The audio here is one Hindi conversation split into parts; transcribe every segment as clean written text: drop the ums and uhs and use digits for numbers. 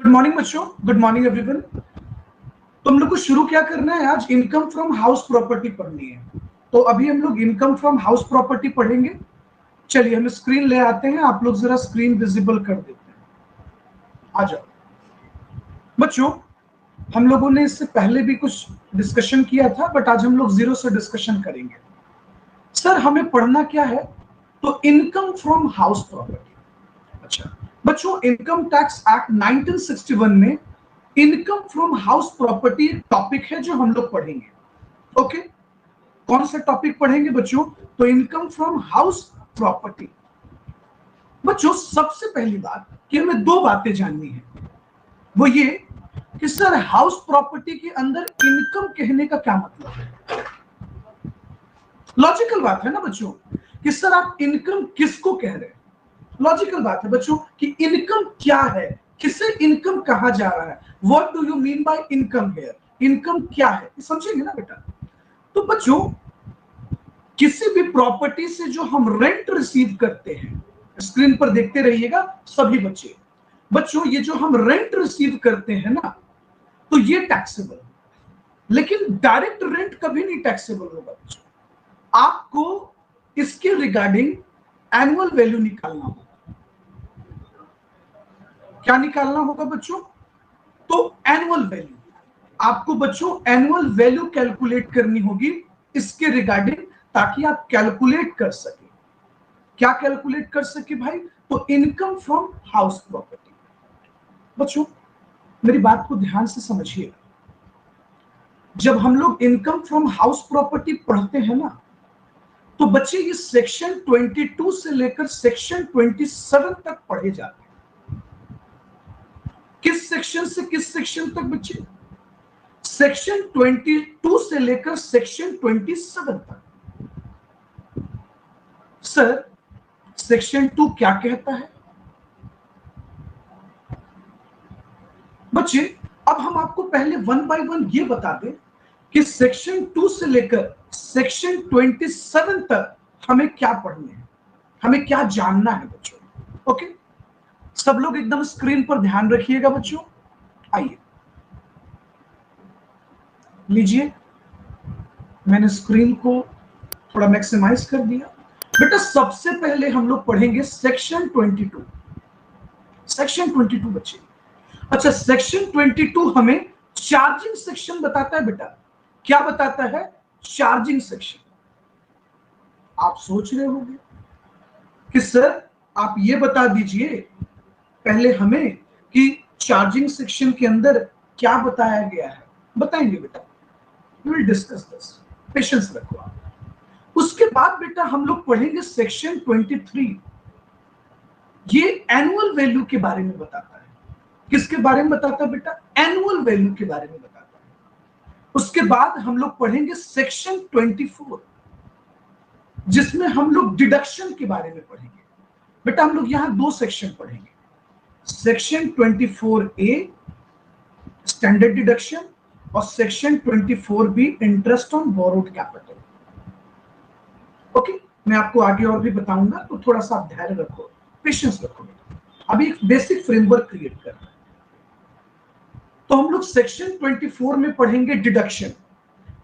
गुड मॉर्निंग बच्चों, गुड मॉर्निंग एवरीवन। तुम लोग को शुरू क्या करना है, आज इनकम फ्रॉम हाउस प्रॉपर्टी पढ़नी है। तो अभी हम लोग इनकम फ्रॉम हाउस प्रॉपर्टी पढ़ेंगे। चलिए हम स्क्रीन ले आते हैं, आप लोग जरा स्क्रीन विजिबल कर देते हैं। आ जाओ बच्चों, हम लोगों ने इससे पहले भी कुछ डिस्कशन किया था, बट आज हम लोग जीरो से डिस्कशन करेंगे। सर हमें पढ़ना क्या है, तो इनकम फ्रॉम हाउस प्रॉपर्टी। अच्छा बच्चों, इनकम टैक्स एक्ट 1961 में इनकम फ्रॉम हाउस प्रॉपर्टी एक टॉपिक है जो हम लोग पढ़ेंगे। ओके, कौन सा टॉपिक पढ़ेंगे बच्चों, तो इनकम फ्रॉम हाउस प्रॉपर्टी। बच्चों सबसे पहली बात कि हमें दो बातें जाननी है, वो ये कि सर हाउस प्रॉपर्टी के अंदर इनकम कहने का क्या मतलब है। लॉजिकल बात है ना बच्चों कि सर आप इनकम किसको कह रहे हैं। लॉजिकल बात है बच्चों कि इनकम क्या है, किसे इनकम कहा जा रहा है। What do you mean by income here, income क्या है, समझेंगे ना बेटा। तो बच्चों किसी भी प्रॉपर्टी से जो हम रेंट रिसीव करते हैं, स्क्रीन पर देखते रहिएगा सभी बच्चे। बच्चों ये जो हम रेंट रिसीव करते हैं ना, तो ये टैक्सेबल, लेकिन डायरेक्ट रेंट कभी नहीं टैक्सेबल होगा बच्चों। आपको इसके रिगार्डिंग एनुअल वैल्यू निकालना होगा। क्या निकालना होगा बच्चों, तो एनुअल वैल्यू। आपको बच्चों एनुअल वैल्यू कैलकुलेट करनी होगी इसके रिगार्डिंग, ताकि आप कैलकुलेट कर सके। क्या कैलकुलेट कर सके भाई, तो इनकम फ्रॉम हाउस प्रॉपर्टी। बच्चों मेरी बात को ध्यान से समझिएगा, जब हम लोग इनकम फ्रॉम हाउस प्रॉपर्टी पढ़ते हैं ना, तो बच्चे ये सेक्शन 22 से लेकर सेक्शन 27 तक पढ़े जाते हैं। किस सेक्शन से किस सेक्शन तक बच्चे, सेक्शन 22 से लेकर सेक्शन 27 तक। सर सेक्शन 2 क्या कहता है बच्चे, अब हम आपको पहले वन बाय वन ये बता दें कि सेक्शन 2 से लेकर सेक्शन 27 तक हमें क्या पढ़ना है, हमें क्या जानना है बच्चों। ओके, सब लोग एकदम स्क्रीन पर ध्यान रखिएगा बच्चों। आइए लीजिए, मैंने स्क्रीन को थोड़ा मैक्सिमाइज कर दिया। बेटा सबसे पहले हम लोग पढ़ेंगे सेक्शन 22। सेक्शन 22 बच्चे, अच्छा सेक्शन 22 हमें चार्जिंग सेक्शन बताता है बेटा। क्या बताता है, चार्जिंग सेक्शन। आप सोच रहे होंगे कि सर आप ये बता दीजिए पहले हमें कि चार्जिंग सेक्शन के अंदर क्या बताया गया है। बताएंगे बेटा, we will discuss this, patience रखो आप। उसके बाद बेटा हम लोग पढ़ेंगे सेक्शन 23। ये एनुअल वैल्यू के बारे में बताता है। किसके बारे में बताता है बेटा, एनुअल वैल्यू के बारे में बताता है। उसके बाद हम लोग पढ़ेंगे सेक्शन 24, जिसमें हम लोग डिडक्शन के बारे में पढ़ेंगे। बेटा हम लोग यहां दो सेक्शन पढ़ेंगे, सेक्शन 24A स्टैंडर्ड डिडक्शन और section 24B interest on borrowed capital. Okay, मैं आपको आगे और भी बताऊंगा, तो थोड़ा सा आप धैर्य रखो, पेशेंस रखो। अभी एक बेसिक फ्रेमवर्क क्रिएट करना है। तो हम लोग सेक्शन 24 में पढ़ेंगे डिडक्शन।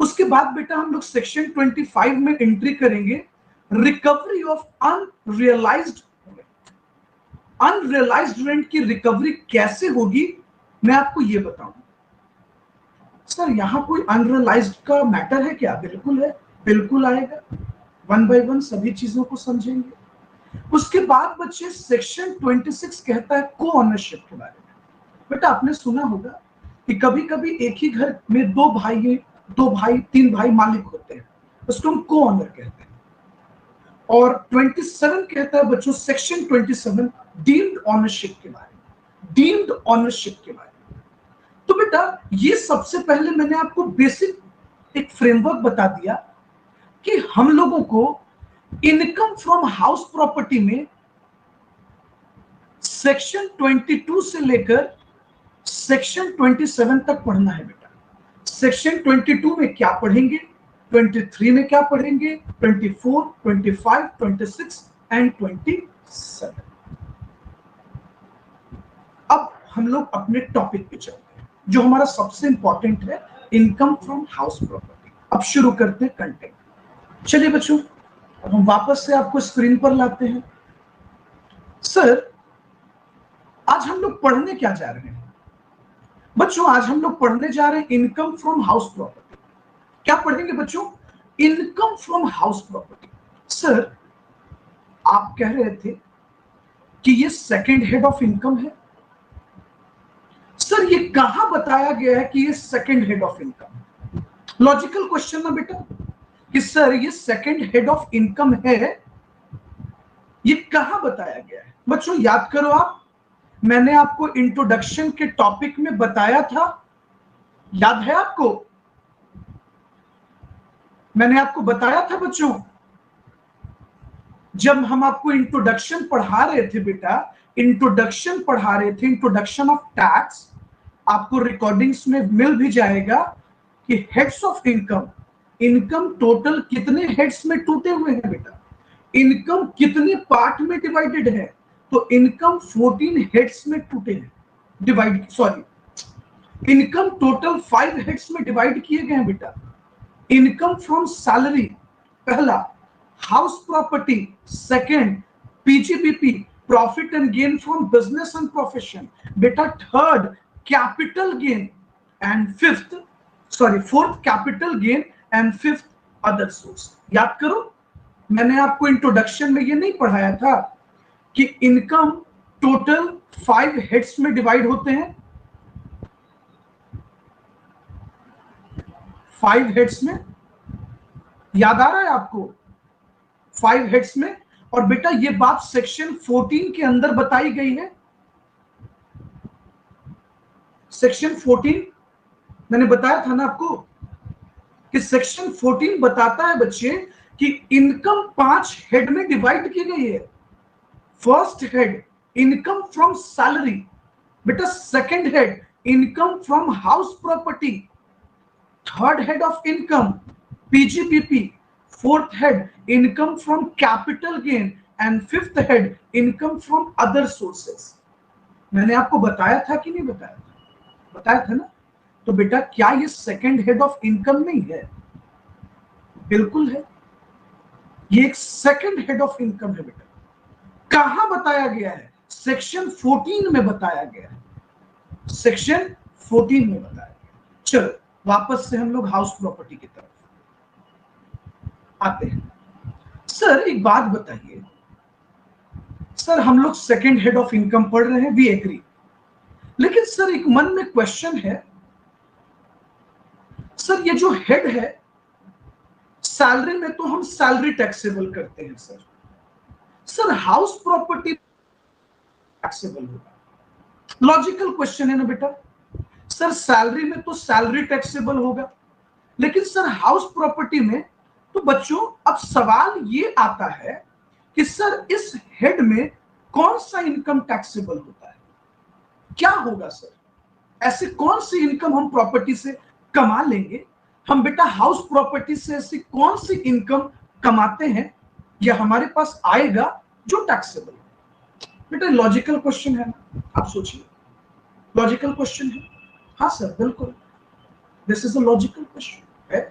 उसके बाद बेटा हम लोग सेक्शन 25 में एंट्री करेंगे recovery of unrealised rent. Unrealised rent की रिकवरी कैसे होगी मैं आपको ये बताऊंगा। सर यहां कोई अनरियलाइज्ड का मैटर है क्या, बिल्कुल है, बिल्कुल आएगा। वन बाय वन सभी चीजों को समझेंगे। उसके बाद बच्चे सेक्शन 26 कहता है को ऑनरशिप के बारे में। बेटा आपने सुना होगा कि कभी कभी एक ही घर में दो भाई तीन भाई मालिक होते हैं, उसको हम को ऑनर कहते हैं। और 27 कहता है बच्चों, सेक्शन 27 डीम्ड ऑनरशिप के बारे में, डीम्ड ऑनरशिप के बारे में। तो बेटा ये सबसे पहले मैंने आपको बेसिक एक फ्रेमवर्क बता दिया कि हम लोगों को इनकम फ्रॉम हाउस प्रॉपर्टी में सेक्शन 22 से लेकर सेक्शन 27 तक पढ़ना है बेटा। सेक्शन 22 में क्या पढ़ेंगे, 23 में क्या पढ़ेंगे, 24, 25, 26 एंड 27। अब हम लोग अपने टॉपिक पे चलते हैं जो हमारा सबसे इंपॉर्टेंट है, इनकम फ्रॉम हाउस प्रॉपर्टी। अब शुरू करते हैं कंटेंट। चलिए बच्चों, अब हम वापस से आपको स्क्रीन पर लाते हैं। सर आज हम लोग पढ़ने क्या जा रहे हैं बच्चों? आज हम लोग पढ़ने जा रहे हैं इनकम फ्रॉम हाउस प्रॉपर्टी। क्या पढ़ेंगे बच्चों? Income from house property. Sir आप कह रहे थे कि ये सेकंड हेड ऑफ इनकम है। सर ये कहां बताया गया है कि ये सेकंड हेड ऑफ इनकम है? लॉजिकल क्वेश्चन ना बेटा, कि सर ये सेकंड हेड ऑफ इनकम है, ये कहां बताया गया है? बच्चों याद करो आप, मैंने आपको इंट्रोडक्शन के टॉपिक में बताया था, याद है आपको? मैंने आपको बताया था बच्चों, जब हम आपको इंट्रोडक्शन पढ़ा रहे थे बेटा, इंट्रोडक्शन पढ़ा रहे थे, इंट्रोडक्शन ऑफ टैक्स, आपको रिकॉर्डिंग्स में मिल भी जाएगा कि heads of income, income total कितने हेड्स में टूटे हुए हैं बेटा, इनकम कितने पार्ट में डिवाइडेड है? तो इनकम 14 हेड्स में टूटे हैं, divide, sorry, income total 5 heads में डिवाइड किए गए हैं बेटा। इनकम फ्रॉम सैलरी पहला, house property second, PGBP profit and gain from business and profession बेटा third, capital gain and fifth, sorry fourth capital gain and fifth other source. याद करो, मैंने आपको इंट्रोडक्शन में ये नहीं पढ़ाया था कि इनकम टोटल 5 हेड्स में डिवाइड होते हैं, 5 हेड्स में, याद आ रहा है आपको? 5 हेड्स में। और बेटा ये बात सेक्शन 14 के अंदर बताई गई है। सेक्शन 14 मैंने बताया था ना आपको कि सेक्शन 14 बताता है बच्चे कि इनकम 5 हेड में डिवाइड की गई है। First head income from salary बेटा, second head income from house property, third head of income PGBP, fourth head income from capital gain and fifth head income from other sources. मैंने आपको बताया था कि नहीं बताया था? बताया था ना? तो बेटा क्या ये सेकंड हेड ऑफ इनकम नहीं है? बिल्कुल है, ये एक सेकंड हेड ऑफ इनकम है बेटा। कहां बताया गया है? सेक्शन 14 में बताया गया है, सेक्शन 14 में बताया गया। चलो वापस से हम लोग हाउस प्रॉपर्टी की तरफ आते हैं। सर एक बात बताइए, सर हम लोग सेकंड हेड ऑफ इनकम पढ़ रहे हैं, वी एग्री, लेकिन सर एक मन में क्वेश्चन है, सर ये जो हेड है, सैलरी में तो हम सैलरी टैक्सेबल करते हैं sir, sir house property taxable होगा? लॉजिकल क्वेश्चन है ना बेटा। सर सैलरी में तो सैलरी टैक्सेबल होगा, लेकिन सर हाउस प्रॉपर्टी में तो बच्चों अब सवाल ये आता है कि सर इस हेड में कौन सा इनकम टैक्सेबल होता है? क्या होगा सर? ऐसे कौन सी इनकम हम प्रॉपर्टी से कमा लेंगे? हम बेटा हाउस प्रॉपर्टी से ऐसी कौन सी इनकम कमाते हैं या हमारे पास आएगा जो टैक्सेबल है? बेटा लॉजिकल क्वेश्चन है ना, आप सोचिए, लॉजिकल क्वेश्चन है। हाँ सर बिल्कुल, this is a logical question है।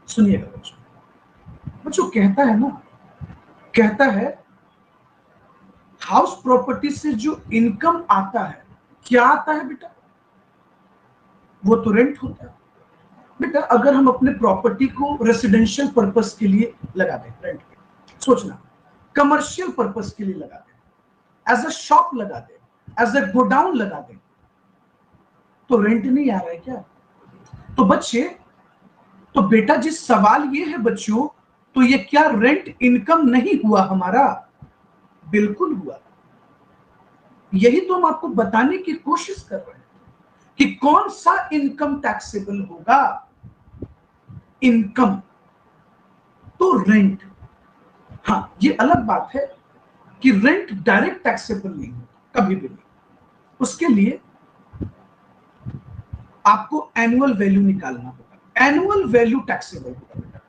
सुनिएगा बच्चों, कहता है ना, कहता है हाउस प्रॉपर्टी से जो इनकम आता है, क्या आता है बेटा? वो तो रेंट होता है बेटा। अगर हम अपने प्रॉपर्टी को रेसिडेंशियल पर्पस के लिए लगा दें, रेंट पे, सोचना, कमर्शियल पर्पस के लिए लगा दें, एज अ शॉप लगा दें, एज अ गोडाउन लगा दें, तो रेंट नहीं आ रहा है क्या? तो बच्चे, तो बेटा जी सवाल ये है बच्चों, तो ये क्या रेंट इनकम नहीं हुआ हमारा? बिल्कुल हुआ। यही तो हम आपको बताने की कोशिश कर रहे हैं कि कौन सा इनकम टैक्सेबल होगा। इनकम तो रेंट, हाँ ये अलग बात है कि रेंट डायरेक्ट टैक्सेबल नहीं होगा, कभी भी नहीं। उसके लिए आपको एनुअल वैल्यू निकालना होगा, एनुअल वैल्यू टैक्सेबल होगा बेटा।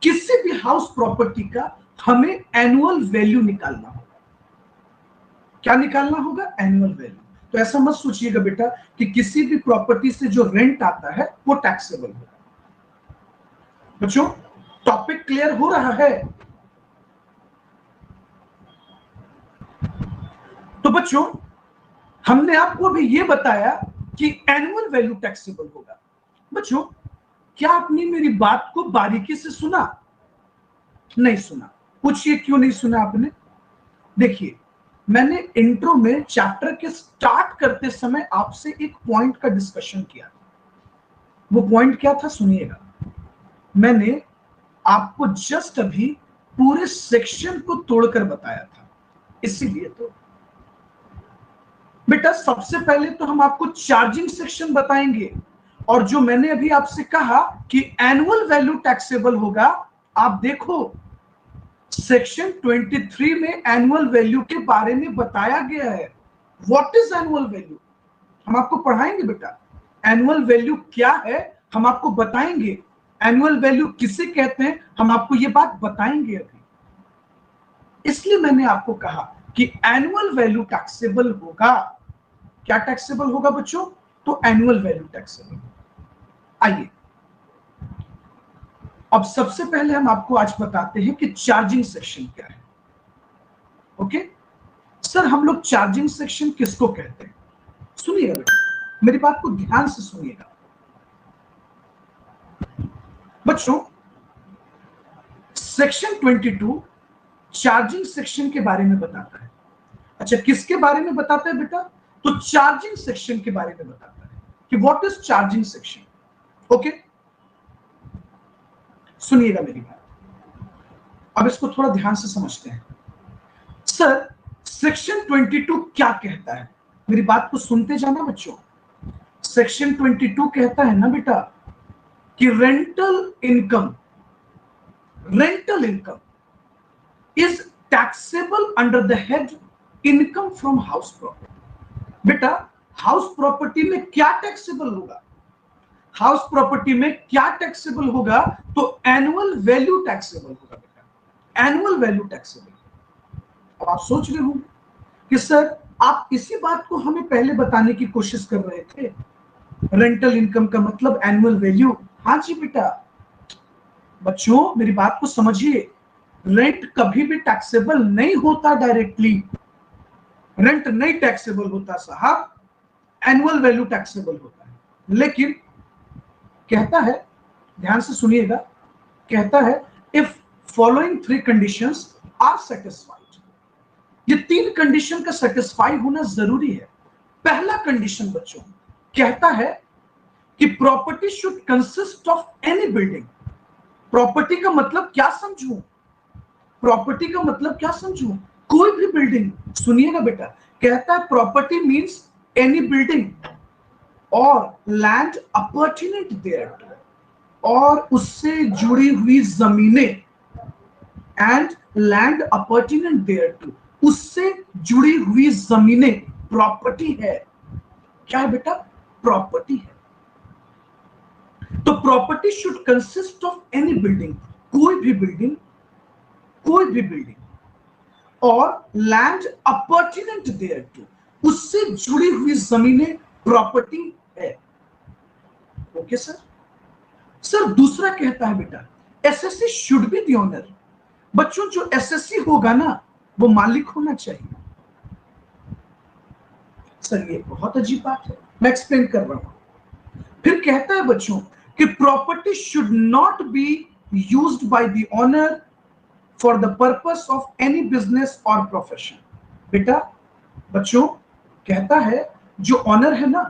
किसी भी हाउस प्रॉपर्टी का हमें एनुअल वैल्यू निकालना होगा। क्या निकालना होगा? Annual value. तो ऐसा मत सोचिएगा बेटा कि किसी भी प्रॉपर्टी से जो रेंट आता है वो टैक्सेबल होगा। बच्चों टॉपिक क्लियर हो रहा है? तो बच्चों हमने आपको अभी ये बताया कि एनुअल वैल्यू टैक्सेबल होगा। बच्चों क्या आपने मेरी बात को बारीकी से सुना? नहीं सुना। पूछिए क्यों नहीं सुना आपने? देखिए मैंने इंट्रो में चैप्टर के स्टार्ट करते समय आपसे एक पॉइंट का डिस्कशन किया था। वो पॉइंट क्या था सुनिएगा। मैंने आपको जस्ट अभी पूरे सेक्शन को तोड़कर बताया था। इसीलिए तो बेटा सबसे पहले तो हम आपको चार्जिंग सेक्शन बताएंगे, और जो मैंने अभी आपसे कहा कि एनुअल वैल्यू टैक्सेबल होगा, आप देखो सेक्शन 23 में एनुअल वैल्यू के बारे में बताया गया है। व्हाट इज एनुअल वैल्यू हम आपको पढ़ाएंगे बेटा। एनुअल वैल्यू क्या है हम आपको बताएंगे। एनुअल वैल्यू किसे कहते हैं हम आपको ये बात बताएंगे अभी। इसलिए मैंने आपको कहा कि एनुअल वैल्यू टैक्सेबल होगा। क्या टैक्सेबल होगा बच्चों? तो एनुअल वैल्यू टैक्सेबल। आइए अब सबसे पहले हम आपको आज बताते हैं कि चार्जिंग सेक्शन क्या है। ओके सर हम लोग चार्जिंग सेक्शन किसको कहते हैं? सुनिएगा बेटा, मेरी बात को ध्यान से सुनिएगा। बच्चों सेक्शन 22 चार्जिंग सेक्शन के बारे में बताता है। अच्छा किसके बारे में बताता है बेटा? तो चार्जिंग सेक्शन के बारे में बताता है कि what is charging section. Okay सुनिएगा मेरी बात, अब इसको थोड़ा ध्यान से समझते हैं। सर सेक्शन 22 क्या कहता है? मेरी बात को सुनते जाना बच्चों। सेक्शन 22 कहता है ना बेटा कि rental income is taxable under the head income from house property. बेटा हाउस प्रॉपर्टी में क्या टैक्सेबल होगा? हाउस प्रॉपर्टी में क्या टैक्सेबल होगा? तो एनुअल वैल्यू टैक्सेबल होगा बेटा, एनुअल वैल्यू टैक्सेबल। अब आप सोच रहे होंगे कि सर आप इसी बात को हमें पहले बताने की कोशिश कर रहे थे, रेंटल इनकम का मतलब एनुअल वैल्यू। हाँ जी बेटा। बच्चों मेरी बात को समझिए, रेंट कभी भी टैक्सेबल नहीं होता डायरेक्टली। रेंट नहीं टैक्सेबल होता साहब, एनुअल वैल्यू टैक्सेबल होता है। लेकिन कहता है, ध्यान से सुनिएगा, कहता है if following 3 conditions are satisfied. ये 3 कंडीशन का सेटिस्फाई होना जरूरी है। पहला कंडीशन बच्चों कहता है कि property should consist of any building. Property का मतलब क्या समझूं? प्रॉपर्टी का मतलब क्या समझूं? कोई भी बिल्डिंग। सुनिएगा बेटा, कहता है प्रॉपर्टी मींस एनी बिल्डिंग और लैंड अपॉर्चुनिटी देयर, और उससे जुड़ी हुई जमीनें, and land opportunity thereto, उससे जुड़ी हुई जमीनें प्रॉपर्टी है। क्या है बेटा? प्रॉपर्टी है। तो property should consist of any building, कोई भी बिल्डिंग, कोई भी बिल्डिंग, और लैंड अपॉर्चुनिट देयर टू, उससे जुड़ी हुई जमीनें प्रॉपर्टी है। Okay sir. सर दूसरा कहता है बेटा SSC should be the owner. बच्चों जो एसएससी होगा ना वो मालिक होना चाहिए। सर ये बहुत अजीब बात है, मैं एक्सप्लेन कर रहा हूं। फिर कहता है बच्चों कि property should not be used by the owner for the purpose of any business और प्रोफेशन। बेटा बच्चों कहता है जो ऑनर है ना,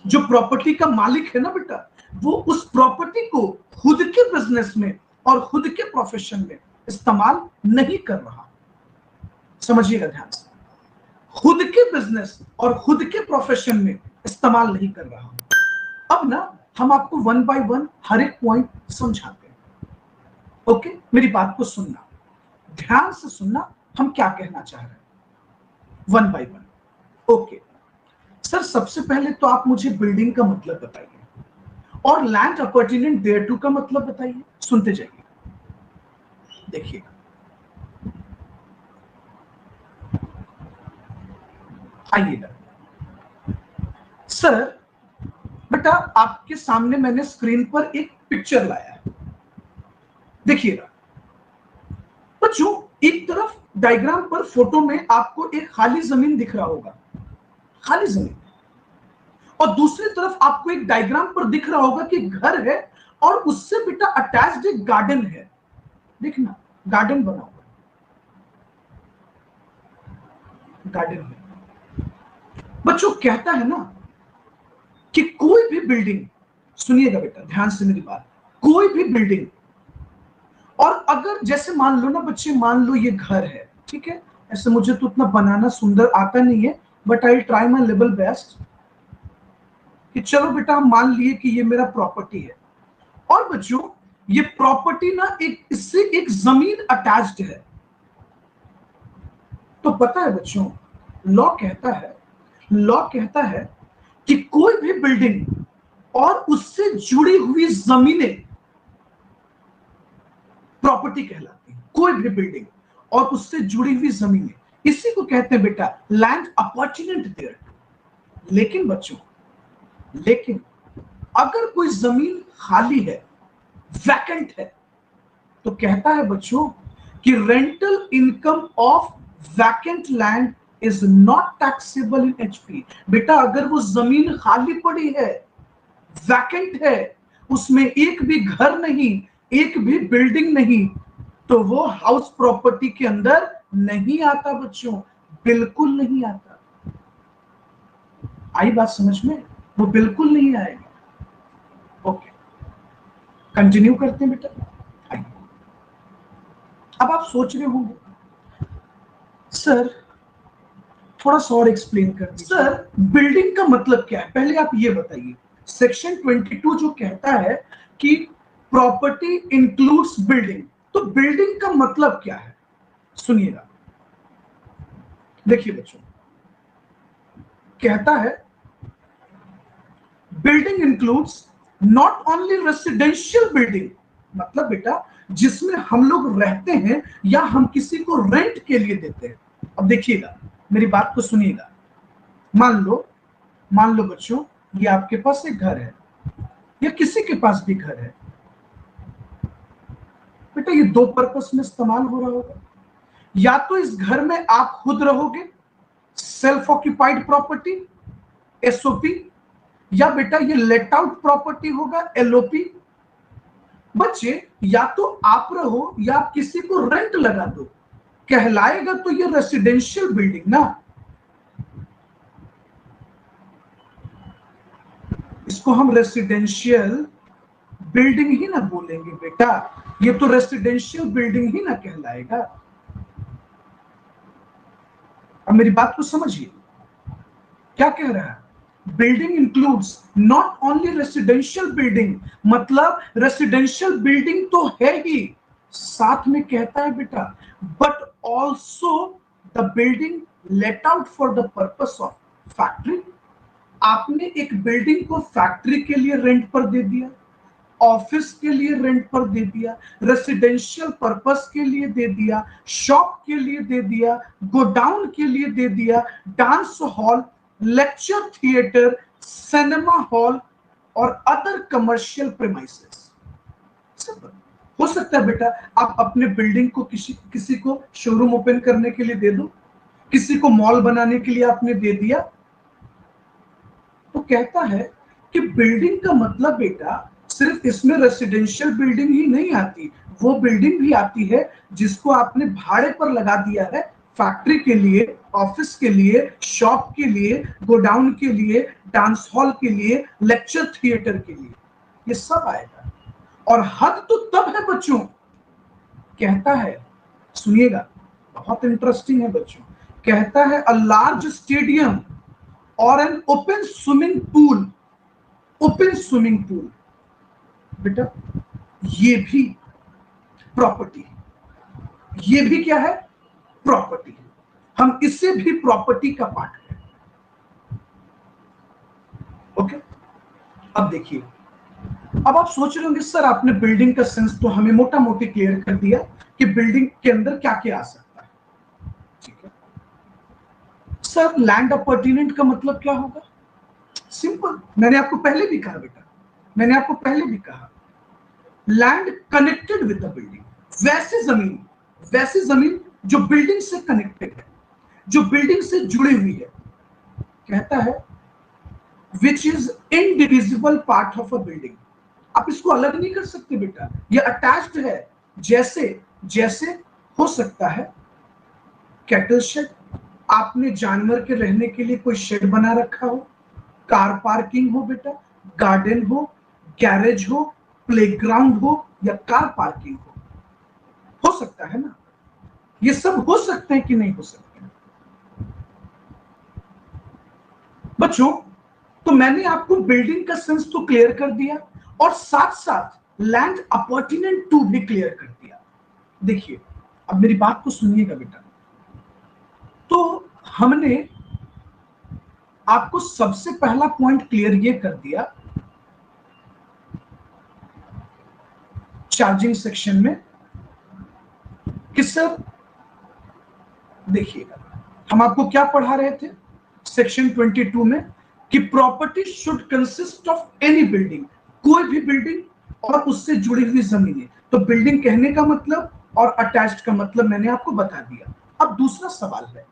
जो प्रॉपर्टी का मालिक है ना बेटा, वो उस प्रॉपर्टी को खुद के बिजनेस में और खुद के प्रोफेशन में इस्तेमाल नहीं कर रहा। समझिएगा ध्यान से, खुद के बिजनेस और खुद के प्रोफेशन में इस्तेमाल नहीं कर रहा। अब ना हम आपको 1 बाय 1 हर एक पॉइंट समझाते हैं। ओके मेरी बात को सुनना, ध्यान से सुनना, हम क्या कहना चाह रहे हैं 1 बाय 1। ओके सर सबसे पहले तो आप मुझे बिल्डिंग का मतलब बताइए और लैंड अपॉर्चुनिटी देयर टू का मतलब बताइए। सुनते जाइए, देखिए आइएगा। सर बेटा आपके सामने मैंने स्क्रीन पर एक पिक्चर लाया है, देखिएगा बच्चों। एक तरफ डायग्राम पर फोटो में आपको एक खाली जमीन दिख रहा होगा, खाली जमीन, और दूसरी तरफ आपको एक डायग्राम पर दिख रहा होगा कि घर है और उससे बेटा अटैच्ड एक गार्डन है। देखना गार्डन बना हुआ, गार्डन है। बच्चों कहता है ना कि कोई भी बिल्डिंग, सुनिएगा बेटा ध्यान से मेरी बात, कोई भी बिल्डिंग, और अगर जैसे मान लो ना बच्चे, मान लो ये घर है, ठीक है, ऐसे मुझे तो उतना बनाना सुंदर आता नहीं है, but I try my level best कि चलो बेटा हम मान लिए कि ये मेरा प्रॉपर्टी है, और बच्चों ये प्रॉपर्टी ना एक इससे एक जमीन अटैच्ड है। तो पता है बच्चों, लॉ कहता है कि कोई भी बिल्डिंग और उससे जुड़ी हुई जमीनें प्रॉपर्टी कहलाती है। कोई भी बिल्डिंग और उससे जुड़ी हुई जमीनें, इसी को कहते हैं बेटा लैंड अपॉर्चुनिटी देयर। लेकिन बच्चों, लेकिन अगर कोई जमीन खाली है, वैकेंट है, तो कहता है बच्चों कि rental income of vacant land is not taxable in HP. बेटा अगर वो जमीन खाली पड़ी है, वैकेंट है, उसमें एक भी घर नहीं, एक भी बिल्डिंग नहीं, तो वो हाउस प्रॉपर्टी के अंदर नहीं आता बच्चों, बिल्कुल नहीं आता। आई बात समझ में? वो बिल्कुल नहीं आएगा। ओके, कंटिन्यू करते हैं बेटा। आइए, अब आप सोच रहे होंगे सर थोड़ा सा और एक्सप्लेन कर दीजिए, सर बिल्डिंग का मतलब क्या है, पहले आप ये बताइए। सेक्शन 22 जो कहता है कि प्रॉपर्टी इंक्लूड्स बिल्डिंग, तो बिल्डिंग का मतलब क्या है, सुनिएगा। देखिए बच्चों, कहता है building includes not only residential building, मतलब बेटा जिसमें हम लोग रहते हैं या हम किसी को रेंट के लिए देते हैं। अब देखिएगा मेरी बात को सुनिएगा। मान लो बच्चों ये आपके पास एक घर है या किसी के पास भी घर है, बेटा ये दो पर्पस में इस्तेमाल हो रहा होगा। या तो इस घर में आप खुद रहोगे, सेल्फ ऑक्यूपाइड प्रॉपर्टी एसओपी, या बेटा ये लेट आउट प्रॉपर्टी होगा एलओपी। बच्चे या तो आप रहो या आप किसी को रेंट लगा दो, कहलाएगा तो ये रेसिडेंशियल बिल्डिंग ना। इसको हम रेसिडेंशियल बिल्डिंग ही ना बोलेंगे बेटा, ये तो रेसिडेंशियल बिल्डिंग ही ना कहलाएगा। अब मेरी बात को समझिए, क्या कह रहा है, building includes not only residential building, मतलब रेसिडेंशियल बिल्डिंग तो है ही, साथ में कहता है बेटा but also the building let out for the purpose of factory. आपने एक बिल्डिंग को फैक्ट्री के लिए रेंट पर दे दिया, ऑफिस के लिए रेंट पर दे दिया, रेसिडेंशियल पर्पस के लिए दे दिया, शॉप के लिए दे दिया, गोडाउन के लिए दे दिया, dance hall, lecture theatre, cinema hall और अदर कमर्शियल प्रेमाइसेस। हो सकता है बेटा आप अपने बिल्डिंग को किसी को शोरूम ओपन करने के लिए दे दो, किसी को मॉल बनाने के लिए आपने दे दिया। तो कहता है कि बिल्डिंग का मतलब बेटा सिर्फ इसमें रेसिडेंशियल बिल्डिंग ही नहीं आती, वो बिल्डिंग भी आती है जिसको आपने भाड़े पर लगा दिया है, फैक्ट्री के लिए, ऑफिस के लिए, शॉप के लिए, गोडाउन के लिए, डांस हॉल के लिए, लेक्चर थिएटर के लिए, ये सब आएगा। और हद तो तब है बच्चों, कहता है, सुनिएगा बहुत इंटरेस्टिंग है बच्चों, कहता है अ लार्ज स्टेडियम और an open swimming pool, open swimming pool बेटा ये भी प्रॉपर्टी, ये भी क्या है, प्रॉपर्टी, हम इसे भी प्रॉपर्टी का पार्ट है। ओके, अब देखिए, अब आप सोच रहे होंगे सर आपने बिल्डिंग का सेंस तो हमें मोटा मोटी क्लियर कर दिया कि बिल्डिंग के अंदर क्या क्या आ सकता है, ठीक है। सर लैंड अपॉर्चुनिटी का मतलब क्या होगा, सिंपल, मैंने आपको पहले भी कहा बेटा, मैंने आपको पहले भी कहा, land connected with the building, वैसी जमीन जो बिल्डिंग से कनेक्टेड है, जो बिल्डिंग से जुड़ी हुई है, कहता है which is indivisible part of a building. आप इसको अलग नहीं कर सकते बेटा, ये अटैच्ड है। जैसे जैसे हो सकता है कैटल शेड, आपने जानवर के रहने के लिए कोई शेड बना रखा हो, कार पार्किंग हो बेटा, गार्डन हो, गैरेज हो, प्लेग्राउंड हो या कार पार्किंग हो सकता है ना। ये सब हो सकते हैं कि नहीं हो सकते हैं बच्चों। तो मैंने आपको बिल्डिंग का सेंस तो क्लियर कर दिया और साथ साथ लैंड अपॉर्चुनेंट टू भी क्लियर कर दिया। देखिए अब मेरी बात को सुनिएगा बेटा। तो हमने आपको सबसे पहला पॉइंट क्लियर ये कर दिया चार्जिंग सेक्शन में कि सर देखिएगा, हम आपको क्या पढ़ा रहे थे सेक्शन 22 में कि property should consist of any building, कोई भी बिल्डिंग और उससे जुड़ी हुई जमीनें। तो बिल्डिंग कहने का मतलब और अटैच्ड का मतलब मैंने आपको बता दिया। अब दूसरा सवाल है,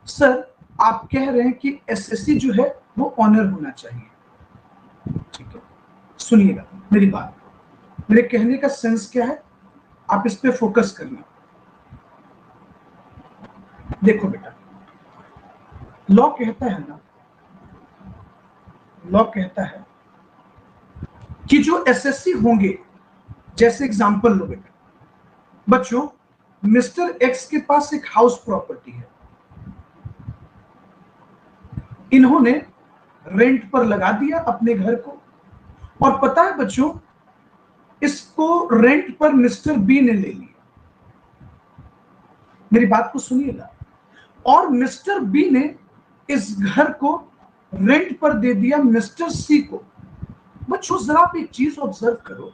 सर आप कह रहे हैं कि एसएससी जो है वो ऑनर होना चाहिए। ठीक है, सुनिएगा मेरी बात, मेरे कहने का सेंस क्या है, आप इस पे फोकस करना। देखो बेटा, लॉ कहता है ना, लॉ कहता है कि जो एसएससी होंगे, जैसे एग्जांपल लो बेटा, बच्चों मिस्टर एक्स के पास एक हाउस प्रॉपर्टी है, इन्होंने रेंट पर लगा दिया अपने घर को, और पता है बच्चों इसको रेंट पर मिस्टर बी ने ले लिया। मेरी बात को सुनिएगा, और मिस्टर बी ने इस घर को रेंट पर दे दिया मिस्टर सी को। बच्चों जरा आप एक चीज ऑब्जर्व करो,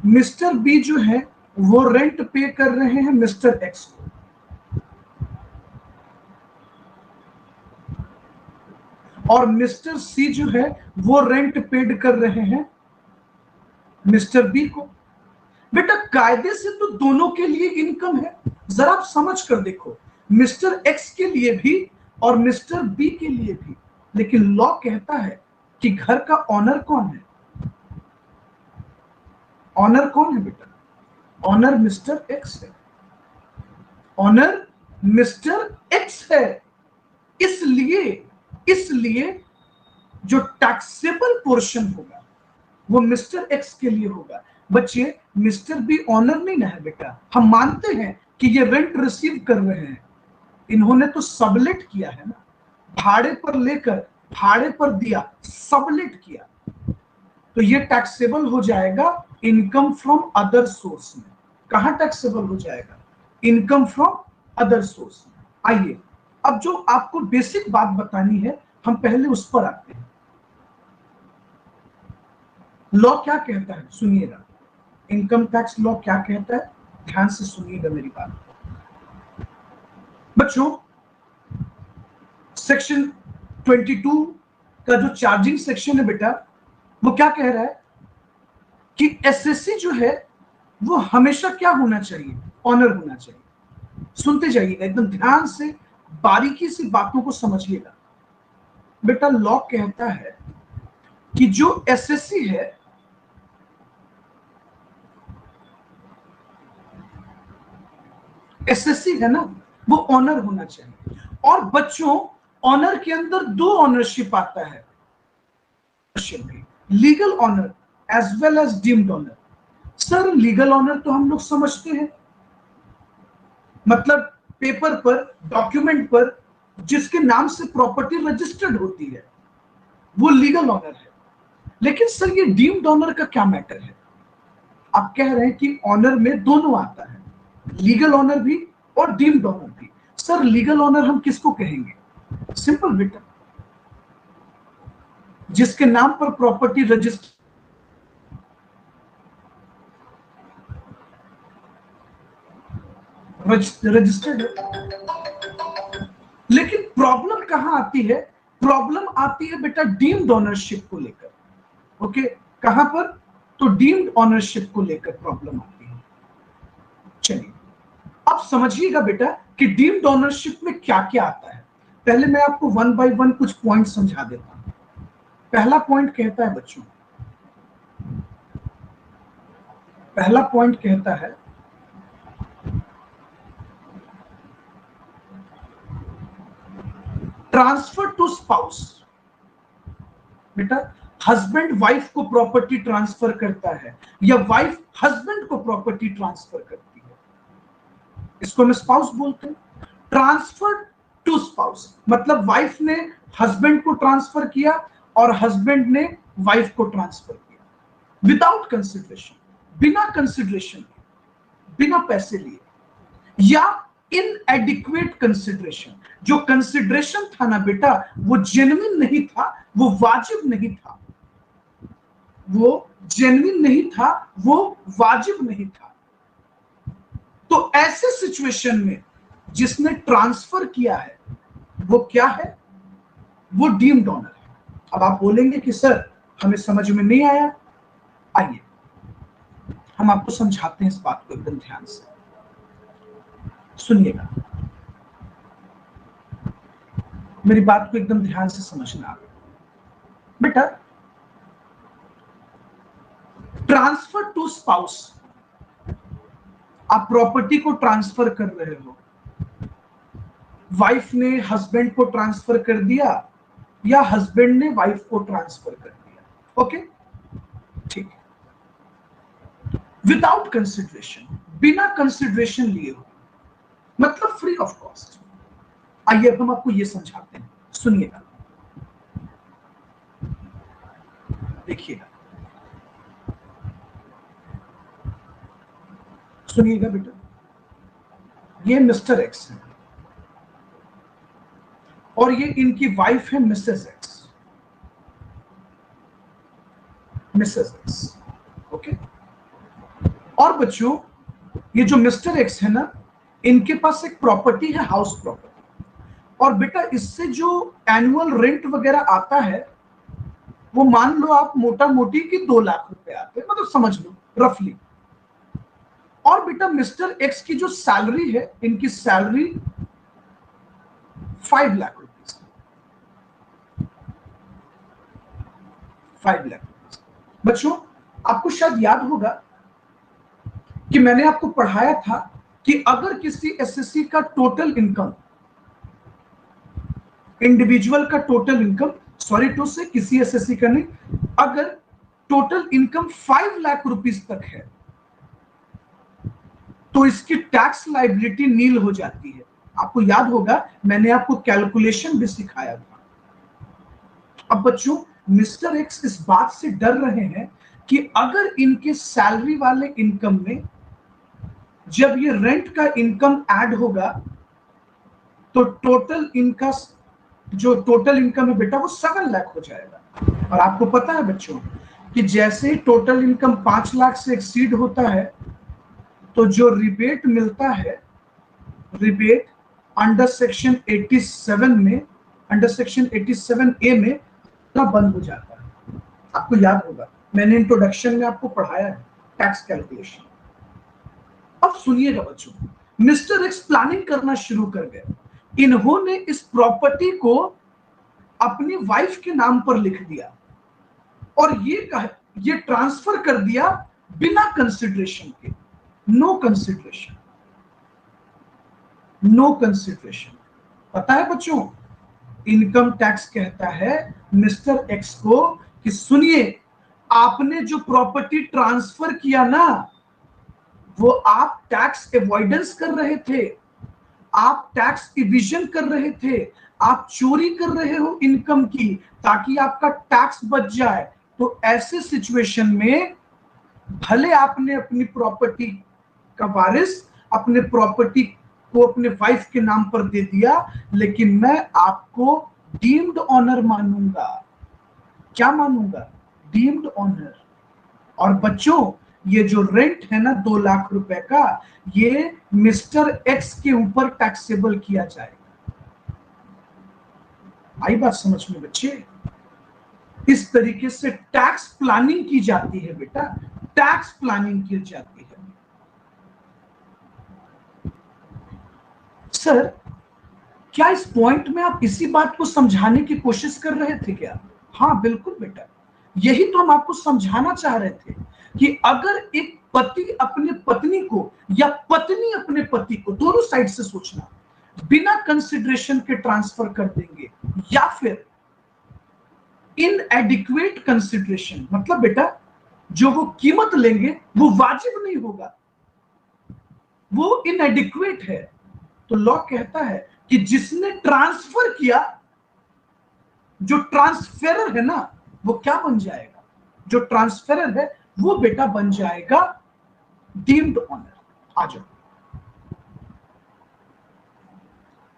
मिस्टर बी जो है वो रेंट पे कर रहे हैं मिस्टर एक्स को, और मिस्टर सी जो है वो रेंट पेड कर रहे हैं मिस्टर बी को। बेटा कायदे से तो दोनों के लिए इनकम है, जरा आप समझ कर देखो, मिस्टर एक्स के लिए भी और मिस्टर बी के लिए भी। लेकिन लॉ कहता है कि घर का ऑनर कौन है? ऑनर कौन है बेटा? ऑनर मिस्टर एक्स है, ऑनर मिस्टर एक्स है। इसलिए जो टैक्सेबल पोर्शन होगा वो मिस्टर एक्स के लिए होगा। बच्चे मिस्टर बी ऑनर नहीं ना है बेटा, हम मानते हैं कि ये रेंट रिसीव कर रहे हैं, इन्होंने तो सबलेट किया है ना, भाड़े पर लेकर भाड़े पर दिया, सबलेट किया, तो ये टैक्सेबल हो जाएगा इनकम फ्रॉम अदर सोर्स में। कहां टैक्सेबल हो जाएगा? इनकम फ्रॉम अदर सोर्स में। आइए अब जो आपको बेसिक बात बतानी है हम पहले उस पर आते हैं। लॉ क्या कहता है सुनिएगा, इनकम टैक्स लॉ क्या कहता है, ध्यान से सुनिएगा मेरी बात। बच्चों सेक्शन 22 का जो चार्जिंग सेक्शन है बेटा, वो क्या कह रहा है कि एसएससी जो है वो हमेशा क्या होना चाहिए? ऑनर होना चाहिए। सुनते जाइएगा, एकदम ध्यान से बारीकी से बातों को समझिएगा। बेटा लॉ कहता है कि जो एसएससी है ना वो ऑनर होना चाहिए। और बच्चों ऑनर के अंदर दो ऑनरशिप आता है, legal owner as well as deemed owner. Sir legal owner तो हम लोग समझते हैं, मतलब पेपर पर डॉक्यूमेंट पर जिसके नाम से प्रॉपर्टी रजिस्टर्ड होती है वो लीगल ऑनर है। लेकिन सर ये डीम्ड ऑनर का क्या मैटर है? आप कह रहे हैं कि ऑनर में दोनों आता है, लीगल ऑनर भी और डीम्ड ऑनर भी। सर लीगल ऑनर हम किसको कहेंगे? सिंपल बेटा, जिसके नाम पर प्रॉपर्टी रजिस्टर्ड है। लेकिन प्रॉब्लम कहां आती है प्रॉब्लम आती है बेटा डीम्ड ओनरशिप को लेकर। ओके, कहां पर? तो डीम्ड ओनरशिप को लेकर प्रॉब्लम आती है। चलिए अब समझिएगा बेटा कि डीम्ड ओनरशिप में क्या क्या आता है। पहले मैं आपको वन बाय वन कुछ पॉइंट समझा देता हूं। पहला पॉइंट कहता है बच्चों, पहला पॉइंट कहता है ट्रांसफर टू स्पाउस। बेटा हस्बैंड वाइफ को प्रॉपर्टी ट्रांसफर करता है या वाइफ हस्बैंड को प्रॉपर्टी ट्रांसफर करती है, इसको हम स्पाउस बोलते हैं। ट्रांसफर टू स्पाउस मतलब वाइफ ने हस्बैंड को ट्रांसफर किया और हस्बैंड ने वाइफ को ट्रांसफर किया विदाउट कंसिडरेशन, बिना कंसिडरेशन, बिना पैसे लिए, या इनएडिक्वेट कंसिडरेशन। जो कंसिडरेशन था ना बेटा वो जेन्युइन नहीं था, वो वाजिब नहीं था, वो जेन्युइन नहीं था, वो वाजिब नहीं था। तो ऐसे सिचुएशन में जिसने ट्रांसफर किया है वो क्या है? वो डीम्ड ओनर है। अब आप बोलेंगे कि सर हमें समझ में नहीं आया। आइए हम आपको समझाते हैं इस बात को एकदम ध्यान से सुनिएगा, मेरी बात को एकदम ध्यान से समझना। बेटा ट्रांसफर टू स्पाउस, आप प्रॉपर्टी को ट्रांसफर कर रहे हो, वाइफ ने हस्बैंड को ट्रांसफर कर दिया या हस्बैंड ने वाइफ को ट्रांसफर कर दिया। ओके ठीक है, विदाउट कंसिडरेशन, बिना कंसिडरेशन लिए हो, मतलब फ्री ऑफ कॉस्ट। आइए अब हम आपको यह समझाते हैं, सुनिएगा, देखिएगा, सुनिएगा बेटा। ये मिस्टर एक्स है और ये इनकी वाइफ है Mrs x, Mrs x. Okay, और बच्चों ये जो मिस्टर एक्स है ना, इनके पास एक प्रॉपर्टी है, हाउस प्रॉपर्टी। और बेटा इससे जो एनुअल रेंट वगैरह आता है वो मान लो आप मोटा मोटी कि 2 लाख रुपए आते हैं, मतलब समझ लो रफली। और बेटा मिस्टर एक्स की जो सैलरी है, इनकी salary 5 lakh rupees, 5 lakh rupees. बच्चों आपको शायद याद होगा कि मैंने आपको पढ़ाया था कि अगर किसी एसएससी का टोटल इनकम, इंडिविजुअल का टोटल इनकम, सॉरी टू से किसी एसएससी का नहीं, अगर टोटल इनकम 5 लाख रुपीस तक है तो इसकी टैक्स लायबिलिटी नील हो जाती है। आपको याद होगा मैंने आपको कैलकुलेशन भी सिखाया था। अब बच्चों मिस्टर एक्स इस बात से डर रहे हैं कि अगर इनके सैलरी वाले इनकम में जब ये रेंट का इनकम ऐड होगा तो टोटल इनका जो टोटल इनकम है बेटा वो 7 लाख हो जाएगा। और आपको पता है बच्चों कि जैसे ही टोटल इनकम 5 लाख से एक्सीड होता है तो जो रिबेट मिलता है, रिबेट अंडर सेक्शन 87 में, अंडर सेक्शन 87A में बंद हो जाता है। आपको याद होगा मैंने इंट्रोडक्शन में आपको पढ़ाया है टैक्स कैलकुलेशन। अब सुनिएगा बच्चों, मिस्टर एक्स प्लानिंग करना शुरू कर गए। इन्होंने इस प्रॉपर्टी को अपनी वाइफ के नाम पर लिख दिया और ये ट्रांसफर कर दिया बिना कंसिडरेशन के। No consideration, no consideration. पता है बच्चों इनकम टैक्स कहता है मिस्टर एक्स को कि सुनिए, आपने जो प्रॉपर्टी ट्रांसफर किया ना वो आप टैक्स एवॉइडेंस कर रहे थे, आप टैक्स इविजन कर रहे थे, आप चोरी कर रहे हो इनकम की ताकि आपका टैक्स बच जाए। तो ऐसे सिचुएशन में भले आपने अपनी प्रॉपर्टी का वारिस अपने प्रॉपर्टी को अपने वाइफ के नाम पर दे दिया, लेकिन मैं आपको डीम्ड ऑनर मानूंगा। क्या मानूंगा? Deemed honour. और बच्चों ये जो रेंट है ना 2 लाख रुपए का, ये मिस्टर एक्स के ऊपर टैक्सेबल किया जाएगा। आई बात समझ में बच्चे? इस तरीके से टैक्स प्लानिंग की जाती है बेटा, टैक्स प्लानिंग की जाती है। सर क्या इस पॉइंट में आप इसी बात को समझाने की कोशिश कर रहे थे क्या? हाँ बिल्कुल बेटा, यही तो हम आपको समझाना चाह रहे थे कि अगर एक पति अपने पत्नी को या पत्नी अपने पति को, दोनों साइड से सोचना, बिना कंसिडरेशन के ट्रांसफर कर देंगे या फिर इनएडिक्वेट कंसिडरेशन, मतलब बेटा जो वो कीमत लेंगे वो वाजिब नहीं होगा, वो इनएडिक्वेट है, तो लॉ कहता है कि जिसने ट्रांसफर किया, जो ट्रांसफेरर है ना, वो क्या बन जाएगा? जो ट्रांसफेरर है वो बेटा बन जाएगा डीम्ड ऑनर। आ जाओ।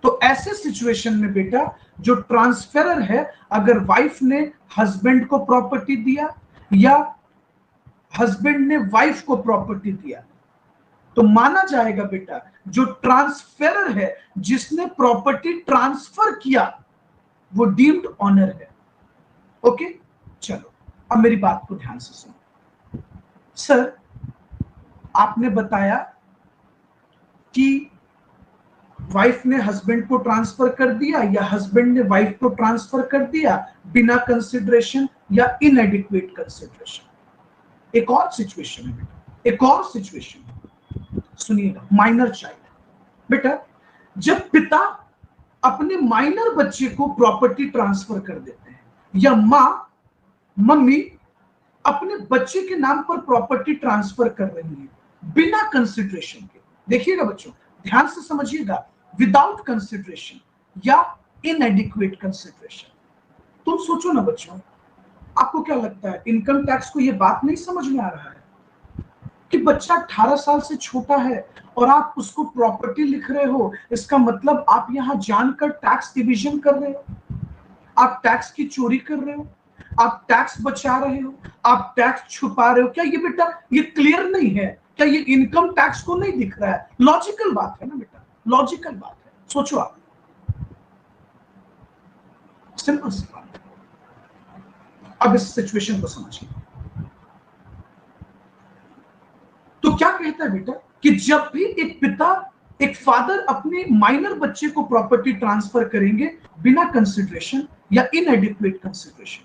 तो ऐसे सिचुएशन में बेटा जो ट्रांसफेरर है, अगर वाइफ ने हस्बैंड को प्रॉपर्टी दिया या हस्बैंड ने वाइफ को प्रॉपर्टी दिया, तो माना जाएगा बेटा जो ट्रांसफेरर है, जिसने प्रॉपर्टी ट्रांसफर किया, वो डीम्ड ऑनर है। ओके, चलो अब मेरी बात को ध्यान से सुनो। सर आपने बताया कि वाइफ ने हस्बैंड को ट्रांसफर कर दिया या हस्बैंड ने वाइफ को ट्रांसफर कर दिया बिना कंसिडरेशन या इनएडिक्वेट कंसिडरेशन। एक और सिचुएशन है बेटा, एक और सिचुएशन है, सुनिएगा। माइनर चाइल्ड, बेटा जब पिता अपने माइनर बच्चे को प्रॉपर्टी ट्रांसफर कर देते हैं या मम्मी अपने बच्चे के नाम पर प्रॉपर्टी ट्रांसफर कर रही है बिना कंसिडरेशन के, देखिएगा बच्चों ध्यान से समझिएगा, विदाउट कंसिडरेशन या इनएडिक्वेट कंसिडरेशन। तुम सोचो ना बच्चों, आपको क्या लगता है इनकम टैक्स को यह बात नहीं समझ में आ रहा है कि बच्चा 18 साल से छोटा है और आप उसको प्रॉपर्टी लिख रहे हो? इसका मतलब आप यहां जानकर टैक्स डिविजन कर रहे हो, आप टैक्स की चोरी कर रहे हो, आप टैक्स बचा रहे हो, आप टैक्स छुपा रहे हो। क्या ये बेटा ये क्लियर नहीं है? क्या ये इनकम टैक्स को नहीं दिख रहा है? लॉजिकल बात है ना बेटा, लॉजिकल बात है। सोचो आप, सिंपल सी बात है। अब इस सिचुएशन को समझिए। तो क्या कहता है बेटा कि जब भी एक पिता, एक फादर अपने माइनर बच्चे को प्रॉपर्टी ट्रांसफर करेंगे बिना कंसिडरेशन या इनएडिक्वेट कंसिडरेशन,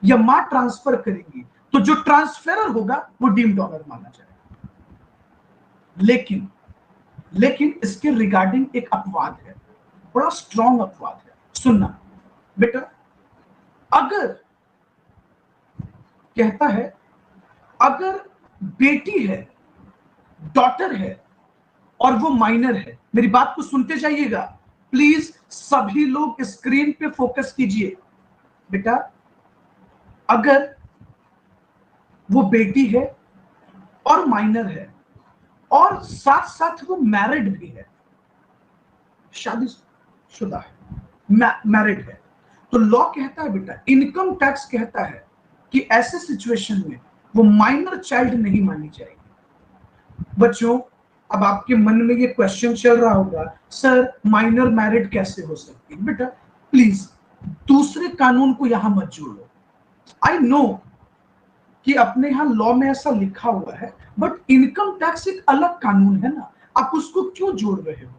या मां ट्रांसफर करेंगी, तो जो ट्रांसफेरर होगा वो डीम्ड ऑनर माना जाएगा। लेकिन इसके रिगार्डिंग एक अपवाद है, बड़ा स्ट्रॉन्ग अपवाद है, सुनना बेटा। अगर कहता है अगर बेटी है, डॉटर है और वो माइनर है, मेरी बात को सुनते जाइएगा प्लीज, सभी लोग स्क्रीन पे फोकस कीजिए बेटा। अगर वो बेटी है और माइनर है और साथ साथ वो मैरिड भी है, शादीशुदा है, मैरिड है, तो लॉ कहता है बेटा, इनकम टैक्स कहता है कि ऐसे सिचुएशन में वो माइनर चाइल्ड नहीं मानी जाएगी। बच्चों अब आपके मन में ये क्वेश्चन चल रहा होगा, सर माइनर मैरिड कैसे हो सकती है? बेटा प्लीज दूसरे कानून को यहां मत जोड़ो। आई नो कि अपने यहां लॉ में ऐसा लिखा हुआ है, बट इनकम टैक्स एक अलग कानून है ना, आप उसको क्यों जोड़ रहे हो?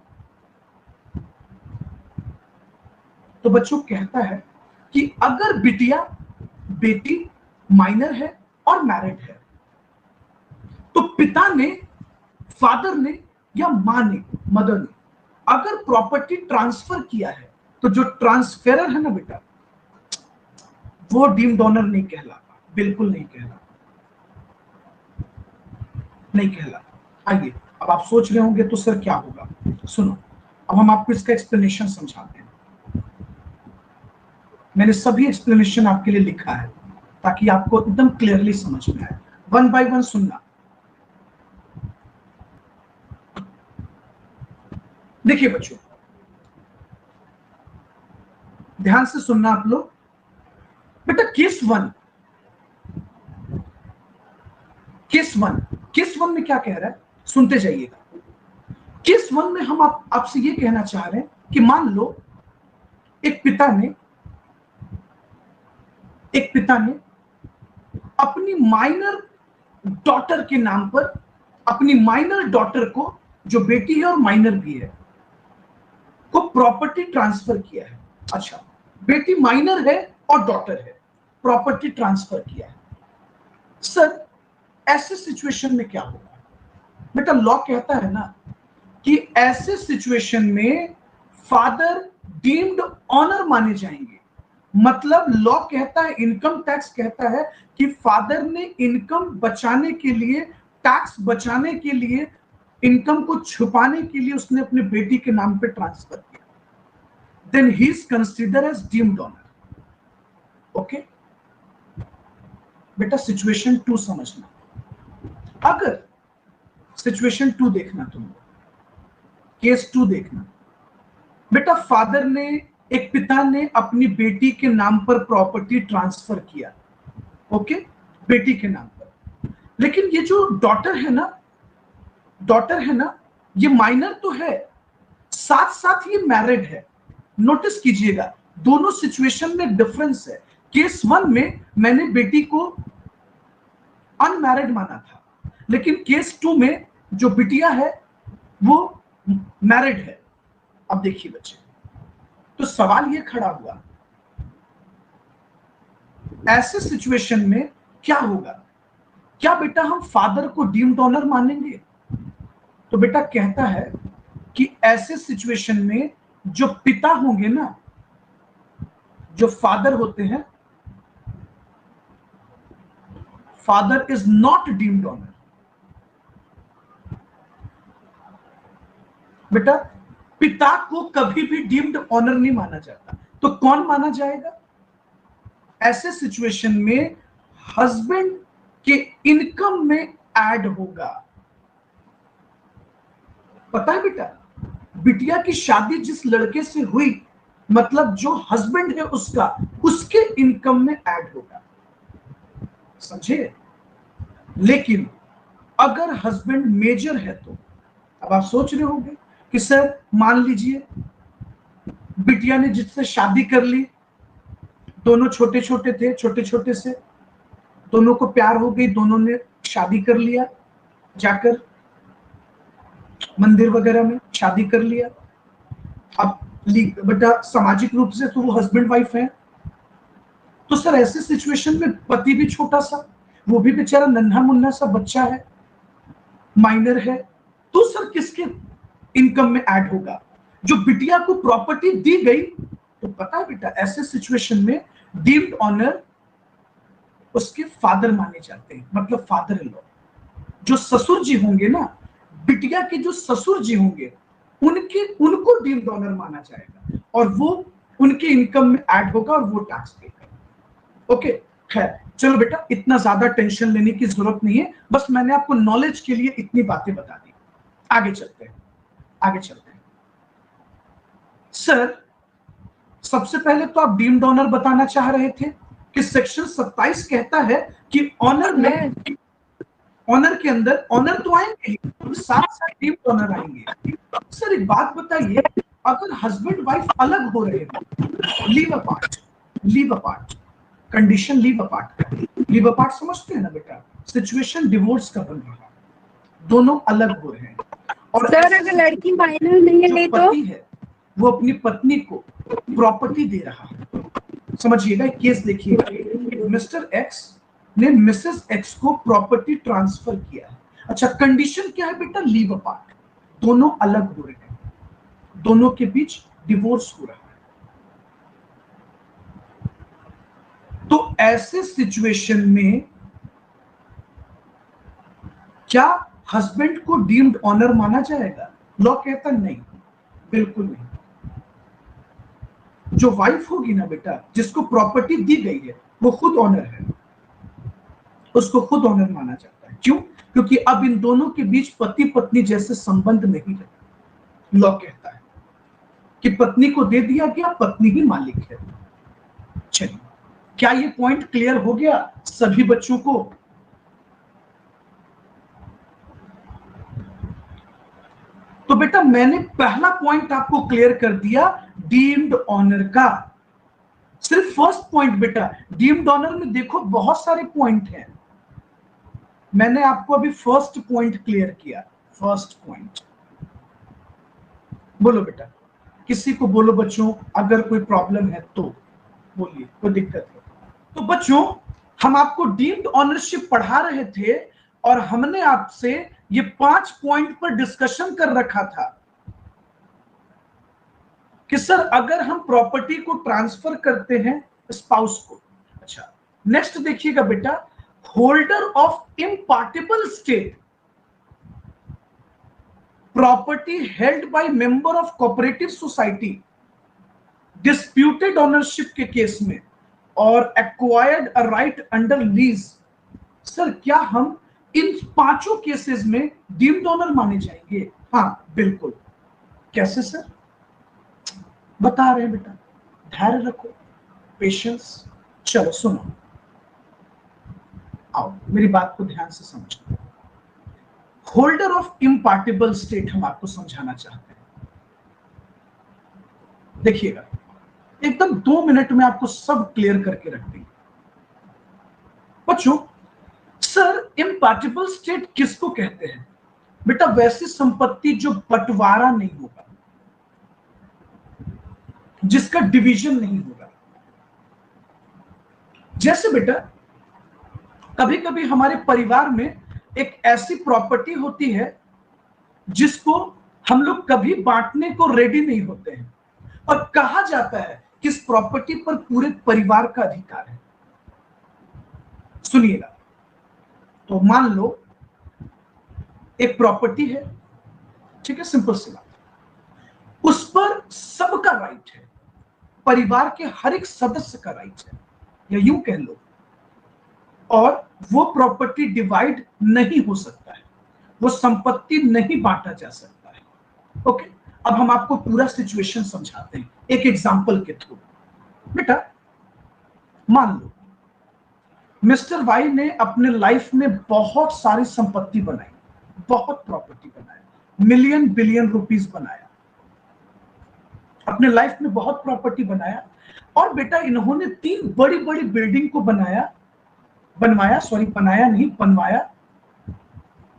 तो बच्चों कहता है कि अगर बेटी माइनर है और मैरिड है, तो पिता ने, फादर ने या मां ने, मदर ने अगर प्रॉपर्टी ट्रांसफर किया है, तो जो ट्रांसफेरर है ना बेटा, वो डीम्ड ऑनर नहीं कहलाता, बिल्कुल नहीं कहलाता, नहीं कहलाता। आइए अब आप सोच रहे होंगे तो सर क्या होगा, सुनो अब हम आपको इसका एक्सप्लेनेशन समझाते हैं। मैंने सभी एक्सप्लेनेशन आपके लिए लिखा है ताकि आपको एकदम क्लियरली समझ में आए। वन बाय वन सुनना। देखिए बच्चों ध्यान से सुनना आप लोग। बेटा केस वन में क्या कह रहा है, सुनते जाइएगा। केस 1 में हम आपसे ये कहना चाह रहे हैं कि मान लो एक पिता ने एक पिता ने अपनी माइनर डॉटर के नाम पर, अपनी माइनर डॉटर को, जो बेटी है और माइनर भी है, को प्रॉपर्टी ट्रांसफर किया है। अच्छा, बेटी माइनर है और डॉटर है, प्रॉपर्टी ट्रांसफर किया है। सर ऐसे सिचुएशन में क्या होगा? बेटा लॉ कहता है ना कि ऐसे सिचुएशन में फादर डीम्ड ऑनर माने जाएंगे। मतलब लॉ कहता है, इनकम टैक्स कहता है कि फादर ने इनकम बचाने के लिए, टैक्स बचाने के लिए, इनकम को छुपाने के लिए उसने अपने बेटी के नाम पे ट्रांसफर किया, then he is consider as deemed owner. Okay बेटा, सिचुएशन 2 समझना। अगर सिचुएशन 2 देखना, तुम केस 2 देखना बेटा, फादर ने, एक पिता ने अपनी बेटी के नाम पर प्रॉपर्टी ट्रांसफर किया, ओके, बेटी के नाम पर। लेकिन ये जो डॉटर है ना, ये माइनर तो है, साथ साथ ये मैरिड है। नोटिस कीजिएगा, दोनों सिचुएशन में डिफरेंस है। केस 1 में मैंने बेटी को अनमैरिड माना था, लेकिन केस 2 में जो बिटिया है वो मैरिड है। अब देखिए बच्चे, तो सवाल ये खड़ा हुआ, ऐसे सिचुएशन में क्या होगा? क्या बेटा हम फादर को डीम्ड ऑनर मानेंगे? तो बेटा कहता है कि ऐसे सिचुएशन में जो पिता होंगे ना, जो फादर होते हैं, father is not deemed honour. बेटा पिता को कभी भी डीम्ड ऑनर नहीं माना जाता, तो कौन माना जाएगा? ऐसे सिचुएशन में हस्बैंड के इनकम में ऐड होगा। पता है बेटा, बिटिया की शादी जिस लड़के से हुई, मतलब जो हस्बैंड है उसका, उसके इनकम में ऐड होगा, समझे? लेकिन अगर हस्बैंड मेजर है तो, अब आप सोच रहे होंगे कि सर मान लीजिए बिटिया ने जिससे शादी कर ली, दोनों छोटे छोटे थे, छोटे छोटे से दोनों को प्यार हो गई, दोनों ने शादी कर लिया, जाकर मंदिर वगैरह में शादी कर लिया। अब बेटा सामाजिक रूप से तो वो हस्बैंड वाइफ है, तो सर ऐसे सिचुएशन में पति भी छोटा सा, वो भी बेचारा नन्हा मुन्ना सा बच्चा है, माइनर है, तो सर किसके इनकम में ऐड होगा? जो बिटिया को प्रॉपर्टी दी गई, तो पता है बेटा ऐसे सिचुएशन में डीम्ड ऑनर उसके फादर माने जाते हैं, मतलब फादर इन लॉ। जो ससुर जी होंगे ना, बिटिया के जो ससुर जी होंगे, उनको डीम्ड ऑनर माना जाएगा, और वो उनके इनकम में ऐड होगा और वो टैक्स देगा। ओके, खैर चलो बेटा, इतना ज्यादा टेंशन लेने की जरूरत नहीं है, बस मैंने आपको नॉलेज के लिए इतनी बातें बता दी। आगे चलते हैं, आगे चलते हैं। सर सबसे पहले तो आप डीम्ड ऑनर बताना चाह रहे थे कि सेक्शन 27 कहता है कि ऑनर में, ऑनर के अंदर ऑनर तो आएंगे ही, साथ साथ डीम्ड ऑनर आएंगे। सर एक बात बताइए, अगर हस्बैंड वाइफ अलग हो रहे हैं, leave apart, condition leave apart समझते हैं ना बेटा? सिचुएशन डिवोर्स का बन रहा, दोनों अलग हो रहे हैं, और सर अगर लड़की माइनर नहीं है तो पति है वो अपनी पत्नी को प्रॉपर्टी दे रहा है। समझिएगा, केस देखिएगा, मिस्टर एक्स ने मिसेस एक्स को प्रॉपर्टी ट्रांसफर किया है। अच्छा, कंडीशन क्या है बेटा? लीव अपार्ट, दोनों अलग हो रहे हैं, दोनों के बीच डिवोर्स हो रहा है। तो ऐसे सिचुएशन में क्या हस्बैंड को डीम्ड ऑनर माना जाएगा? लॉ कहता नहीं, बिल्कुल नहीं। जो वाइफ होगी ना बेटा, जिसको प्रॉपर्टी दी गई है, वो खुद ऑनर है, उसको खुद ऑनर माना जाता है। क्यों? क्योंकि अब इन दोनों के बीच पति पत्नी जैसे संबंध नहीं रहे। लॉ कहता है कि पत्नी को दे दिया गया, पत्नी ही मालिक है। चलिए, क्या ये पॉइंट क्लियर हो गया सभी बच्चों को? तो बेटा मैंने पहला पॉइंट आपको क्लियर कर दिया डीम्ड ऑनर का। सिर्फ फर्स्ट पॉइंट बेटा, डीम्ड ऑनर में देखो बहुत सारे पॉइंट हैं, मैंने आपको अभी फर्स्ट पॉइंट क्लियर किया। फर्स्ट पॉइंट बोलो बेटा, किसी को बोलो बच्चों, अगर कोई प्रॉब्लम है तो बोलिए, कोई दिक्कत है तो। बच्चों हम आपको डीम्ड ऑनरशिप पढ़ा रहे थे और हमने आपसे ये 5 पॉइंट पर डिस्कशन कर रखा था कि सर अगर हम प्रॉपर्टी को ट्रांसफर करते हैं स्पाउस को। अच्छा नेक्स्ट देखिएगा बेटा, holder of impartible estate property held by member of cooperative society disputed ownership के केस में और acquired a right under lease. Sir क्या हम इन 5 केसेस में डीम्ड ओनर माने जाएंगे? हाँ बिल्कुल। कैसे सर? बता रहे हैं बेटा, धैर्य रखो, पेशेंस। चलो सुनो, आओ मेरी बात को ध्यान से समझो। होल्डर ऑफ इम्पार्टेबल स्टेट हम आपको समझाना चाहते हैं। देखिएगा एकदम 2 मिनट में आपको सब क्लियर करके रख देंगे। बच्चों सर इम्पार्टेबल स्टेट किसको कहते हैं? बेटा वैसी संपत्ति जो बंटवारा नहीं होगा, जिसका डिवीजन नहीं होगा। जैसे बेटा कभी कभी हमारे परिवार में एक ऐसी प्रॉपर्टी होती है जिसको हम लोग कभी बांटने को रेडी नहीं होते हैं और कहा जाता है कि इस प्रॉपर्टी पर पूरे परिवार का अधिकार है। सुनिएगा, तो मान लो एक प्रॉपर्टी है, ठीक है, सिंपल सी बात, उस पर सबका राइट है, परिवार के हर एक सदस्य का राइट है, या यूं कह लो, और वो प्रॉपर्टी डिवाइड नहीं हो सकता है, वो संपत्ति नहीं बांटा जा सकता है। ओके, अब हम आपको पूरा सिचुएशन समझाते हैं एक एग्जांपल के थ्रू। बेटा मान लो मिस्टर वाई ने अपने लाइफ में बहुत सारी संपत्ति बनाई, बहुत प्रॉपर्टी बनाया, मिलियन बिलियन रुपीस बनाया, अपने लाइफ में बहुत प्रॉपर्टी बनाया। और बेटा इन्होंने 3 बड़ी बड़ी बिल्डिंग को बनवाया,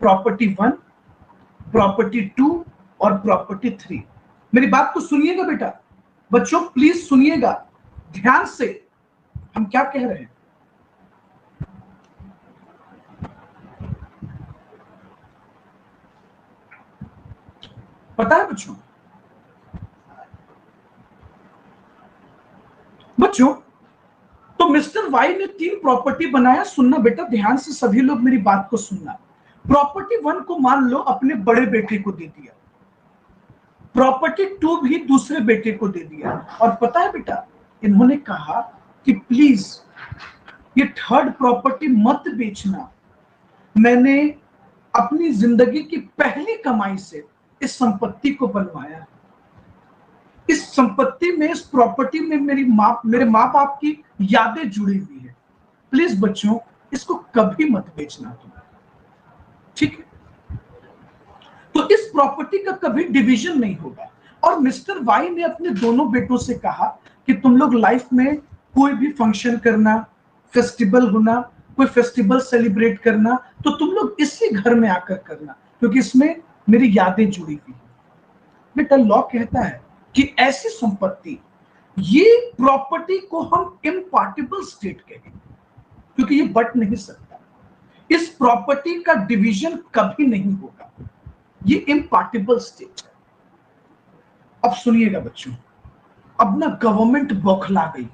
प्रॉपर्टी 1, प्रॉपर्टी 2 और प्रॉपर्टी 3। मेरी बात को सुनिएगा बेटा, बच्चों प्लीज सुनिएगा ध्यान से, हम क्या कह रहे हैं। पता है बच्चों तो मिस्टर वाई ने 3 प्रॉपर्टी बनाया। सुनना बेटा ध्यान से, सभी लोग मेरी बात को सुनना। प्रॉपर्टी 1 को मान लो अपने बड़े बेटे को दे दिया, प्रॉपर्टी 2 भी दूसरे बेटे को दे दिया, और पता है बेटा इन्होंने कहा कि प्लीज ये 3rd प्रॉपर्टी मत बेचना, मैंने अपनी जिंदगी की पहली कमाई से इस संपत्ति को बनवाया, इस संपत्ति में, इस प्रॉपर्टी में मेरे माँ बाप की यादें जुड़ी हुई है, प्लीज बच्चों इसको कभी मत बेचना तुम, ठीक है। तो इस प्रॉपर्टी का कभी डिवीजन नहीं होगा। और मिस्टर वाई ने अपने दोनों बेटों से कहा कि तुम लोग लाइफ में कोई भी फंक्शन करना, फेस्टिवल होना, कोई फेस्टिवल सेलिब्रेट करना, तो तुम लोग इसी घर में आकर करना, क्योंकि इसमें मेरी यादें जुड़ी हुई है। बेटा लॉ कहता है कि ऐसी संपत्ति, ये प्रॉपर्टी को हम इम्पार्टेबल स्टेट कहेंगे, क्योंकि ये बट नहीं सकता, इस प्रॉपर्टी का डिवीजन कभी नहीं होगा, ये इम्पार्टेबल स्टेट है। अब सुनिएगा बच्चों, अब ना गवर्नमेंट बौखला गई,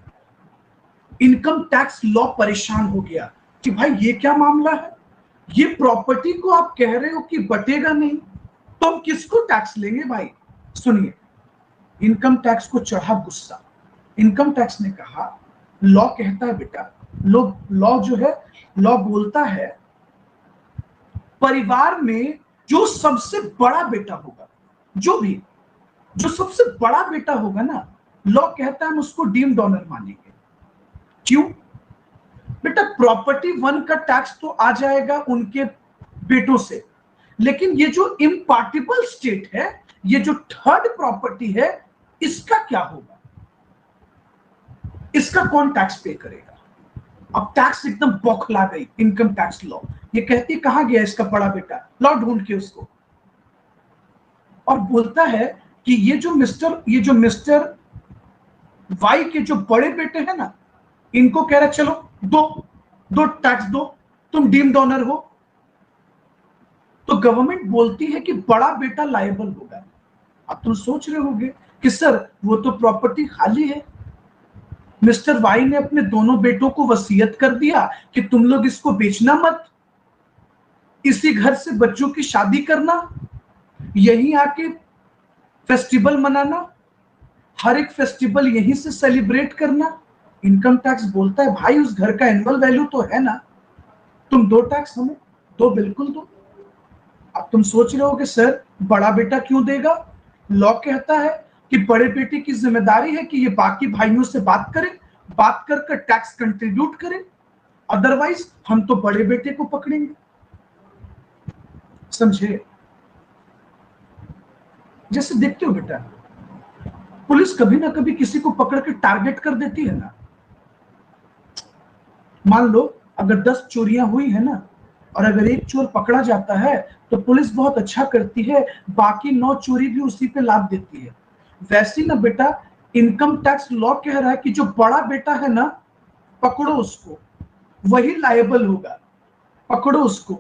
इनकम टैक्स लॉ परेशान हो गया कि भाई ये क्या मामला है, ये प्रॉपर्टी को आप कह रहे हो कि बटेगा नहीं, तो हम किसको टैक्स लेंगे भाई। सुनिए, इनकम टैक्स को चढ़ा गुस्सा। इनकम टैक्स ने कहा, लॉ कहता है बेटा, लॉ जो है, लॉ बोलता है परिवार में जो सबसे बड़ा बेटा होगा, जो सबसे बड़ा बेटा होगा ना, लॉ कहता है हम उसको डीम्ड ऑनर मानेंगे। क्यों बेटा? प्रॉपर्टी 1 का टैक्स तो आ जाएगा उनके बेटों से, लेकिन ये जो इम्पार्टेबल स्टेट है, ये जो 3rd प्रॉपर्टी है, इसका क्या होगा? इसका कौन टैक्स पे करेगा? अब टैक्स एकदम बौखला गई, इनकम टैक्स लॉ ये कहती कहां गया इसका बड़ा बेटा, लॉ ढूंढ के उसको, और बोलता है कि ये जो मिस्टर वाई के जो बड़े बेटे हैं ना, इनको कह रहा है चलो दो टैक्स दो, तुम डीम्ड ऑनर हो। तो गवर्नमेंट बोलती है कि बड़ा बेटा लायबल होगा। अब तुम सोच रहे होगे कि सर वो तो प्रॉपर्टी खाली है, मिस्टर वाई ने अपने दोनों बेटों को वसीयत कर दिया कि तुम लोग इसको बेचना मत, इसी घर से बच्चों की शादी करना, यहीं आके फेस्टिवल मनाना, हर एक फेस्टिवल यहीं से सेलिब्रेट करना। इनकम टैक्स बोलता है भाई उस घर का एनुअल वैल्यू तो है ना, तुम दो टैक्स हमें दो, बिल्कुल दो। अब तुम सोच रहे हो कि सर बड़ा बेटा क्यों देगा? लॉ कहता है कि बड़े बेटे की जिम्मेदारी है कि ये बाकी भाइयों से बात करे, बात कर टैक्स कंट्रीब्यूट करे, अदरवाइज हम तो बड़े बेटे को पकड़ेंगे। समझे? जैसे देखते हो बेटा, पुलिस कभी ना कभी किसी को पकड़ के टारगेट कर देती है ना। मान लो अगर 10 चोरियां हुई है ना, और अगर एक चोर पकड़ा जाता है तो पुलिस बहुत अच्छा करती है, बाकी 9 चोरी भी उसी पे लाद देती है। वैसी ना बेटा, इनकम टैक्स लॉ कह रहा है कि जो बड़ा बेटा है ना, पकड़ो उसको, वही लायबल होगा। पकड़ो उसको,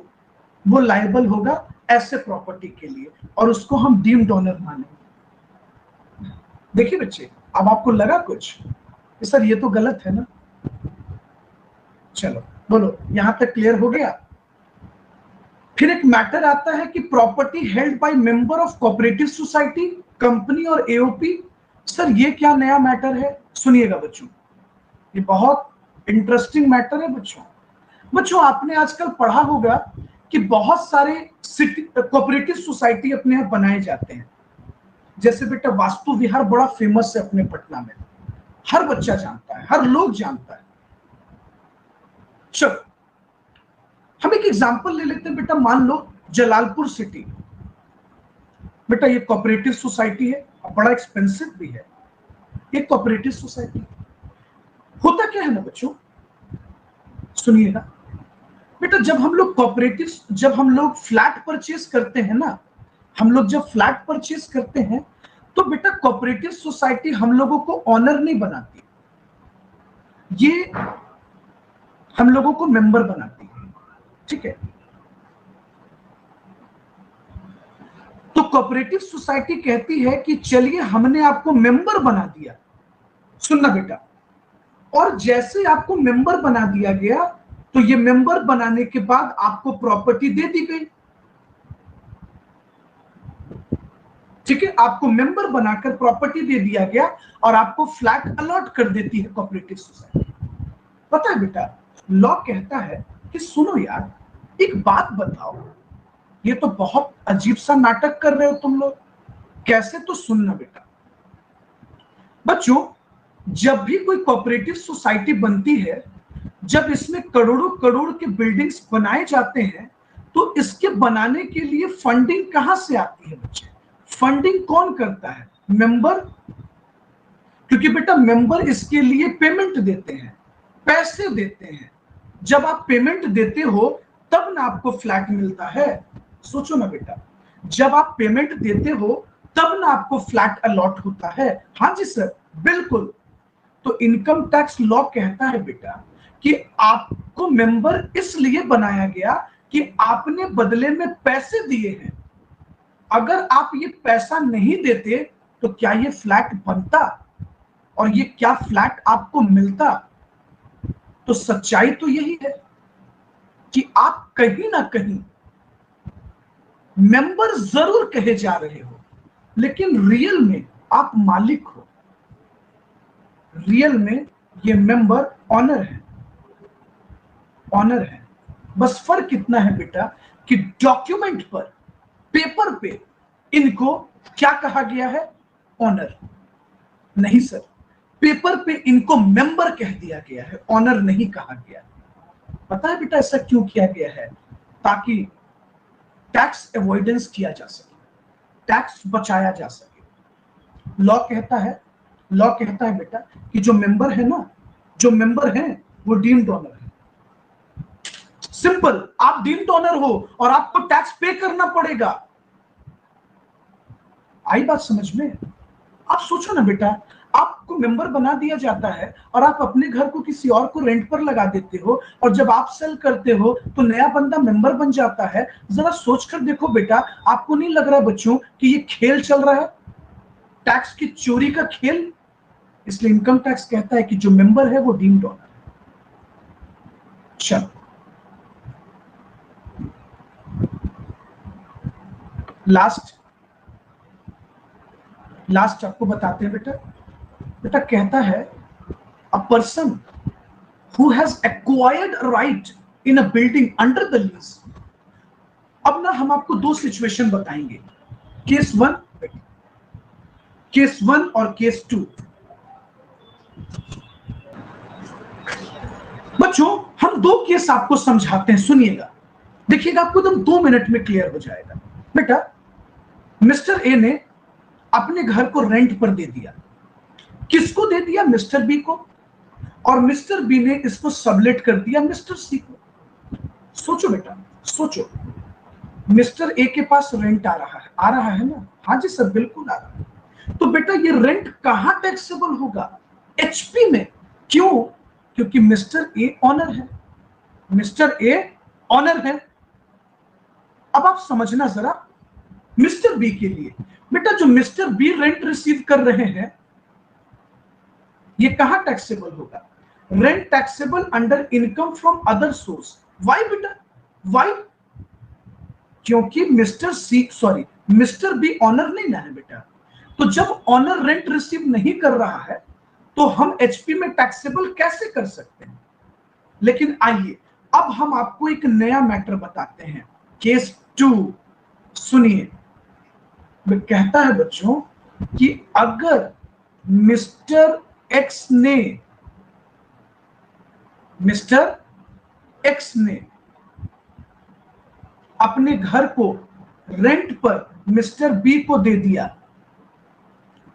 वो लायबल होगा ऐसे प्रॉपर्टी के लिए, और उसको हम डीम्ड ऑनर मानेंगे। देखिए बच्चे, अब आपको लगा कुछ कि सर ये तो गलत है ना? चलो बोलो, यहां तक क्लियर हो गया? फिर एक मैटर आता है कि property held by member of cooperative society, company और एओपी। सर ये क्या नया मैटर है? सुनिएगा बच्चों, ये बहुत इंटरेस्टिंग मैटर है बच्चों। बच्चों आपने आजकल पढ़ा होगा कि बहुत सारे कोऑपरेटिव सोसाइटी अपने यहाँ बनाए जाते हैं। जैसे बेटा वास्तु विहार बड़ा फेमस है अपने पटना में, हर बच्चा जानता है, हर लोग जानता है। चलो हम एक एग्जांपल ले लेते हैं बेटा, मान लो जलालपुर सिटी। बेटा ये कोऑपरेटिव सोसाइटी है, बड़ा एक्सपेंसिव भी है। ये कोऑपरेटिव सोसाइटी होता क्या है ना बच्चों, सुनिएगा बेटा, जब हम लोग फ्लैट परचेज करते हैं ना, हम लोग जब फ्लैट परचेज करते हैं तो बेटा कोऑपरेटिव सोसाइटी हम लोगों को ऑनर नहीं बनाती, ये हम लोगों को मेंबर बनाती है। ठीक है? तो कोऑपरेटिव सोसाइटी कहती है कि चलिए हमने आपको मेंबर बना दिया। सुनना बेटा, और जैसे आपको मेंबर बना दिया गया तो ये मेंबर बनाने के बाद आपको प्रॉपर्टी दे दी गई। ठीक है? आपको मेंबर बनाकर प्रॉपर्टी दे दिया गया और आपको फ्लैट अलॉट कर देती है कोऑपरेटिव सोसाइटी। पता है बेटा, लॉ कहता है कि सुनो यार, एक बात बताओ, ये तो बहुत अजीब सा नाटक कर रहे हो तुम लोग। कैसे? तो सुनना बेटा बच्चों, जब भी कोई कोऑपरेटिव सोसाइटी बनती है, जब इसमें करोड़ों करोड़ के बिल्डिंग्स बनाए जाते हैं, तो इसके बनाने के लिए फंडिंग कहां से आती है बच्चे? फंडिंग कौन करता है? मेंबर। क्योंकि बेटा मेंबर इसके लिए पेमेंट देते हैं, पैसे देते हैं। जब आप पेमेंट देते हो तब ना आपको फ्लैट मिलता है। सोचो ना बेटा, जब आप पेमेंट देते हो तब ना आपको फ्लैट अलॉट होता है। हाँ जी सर, बिल्कुल। तो इनकम टैक्स लॉ कहता है बेटा कि आपको मेंबर इसलिए बनाया गया कि आपने बदले में पैसे दिए हैं। अगर आप ये पैसा नहीं देते तो क्या ये फ्लैट बनता और ये क्या फ्लैट आपको मिलता? तो सच्चाई तो यही है कि आप कहीं ना कहीं मेंबर जरूर कहे जा रहे हो, लेकिन रियल में आप मालिक हो। रियल में ये मेंबर ऑनर है, ऑनर है। बस फर्क इतना है बेटा कि डॉक्यूमेंट पर, पेपर पे इनको क्या कहा गया है? ऑनर। नहीं सर, पेपर पे इनको मेंबर कह दिया गया है, ऑनर नहीं कहा गया। पता है बेटा ऐसा क्यों किया गया है? ताकि टैक्स अवॉइडेंस किया जा सके, टैक्स बचाया जा सके। लॉ कहता है बेटा कि जो मेंबर है ना, जो मेंबर हैं वो डीम्ड ऑनर है। सिंपल, आप डीम्ड ऑनर हो और आपको टैक्स पे करना पड़ेगा। आई बात समझ में? आप सोचो ना बेटा, आपको मेंबर बना दिया जाता है और आप अपने घर को किसी और को रेंट पर लगा देते हो, और जब आप सेल करते हो तो नया बंदा मेंबर बन जाता है। जरा सोचकर देखो बेटा, आपको नहीं लग रहा बच्चों कि ये खेल चल रहा है, टैक्स की चोरी का खेल? इसलिए इनकम टैक्स कहता है कि जो मेंबर है वो डीम्ड ऑनर है। चलो लास्ट आपको बताते हैं बेटा। बेटा कहता है a person who has acquired a right in a building under the lease। अब ना हम आपको दो सिचुएशन बताएंगे, केस 1 और केस 2। बच्चों हम दो केस आपको समझाते हैं, सुनिएगा, देखिएगा, आपको एकदम 2 मिनट में क्लियर हो जाएगा। बेटा मिस्टर ए ने अपने घर को रेंट पर दे दिया। किसको दे दिया? मिस्टर बी को। और मिस्टर बी ने इसको सबलेट कर दिया मिस्टर सी को। सोचो बेटा, सोचो, मिस्टर ए के पास रेंट आ रहा है ना? हाँ जी सर, बिल्कुल आ रहा है। तो बेटा ये रेंट कहां टैक्सेबल होगा? एचपी में। क्यों? क्योंकि मिस्टर ए ऑनर है, मिस्टर ए ऑनर है। अब आप समझना जरा, मिस्टर बी के लिए बेटा, जो मिस्टर बी रेंट रिसीव कर रहे हैं, ये कहां टैक्सेबल होगा? Rent taxable under income from other source. Why बेटा? वाई? क्योंकि मिस्टर बी ऑनर नहीं ना है बेटा। तो जब ऑनर रेंट रिसीव नहीं कर रहा है तो हम एचपी में टैक्सेबल कैसे कर सकते हैं? लेकिन आइए अब हम आपको एक नया मैटर बताते हैं, केस 2। सुनिए, कहता है बच्चों कि अगर मिस्टर एक्स ने अपने घर को रेंट पर मिस्टर बी को दे दिया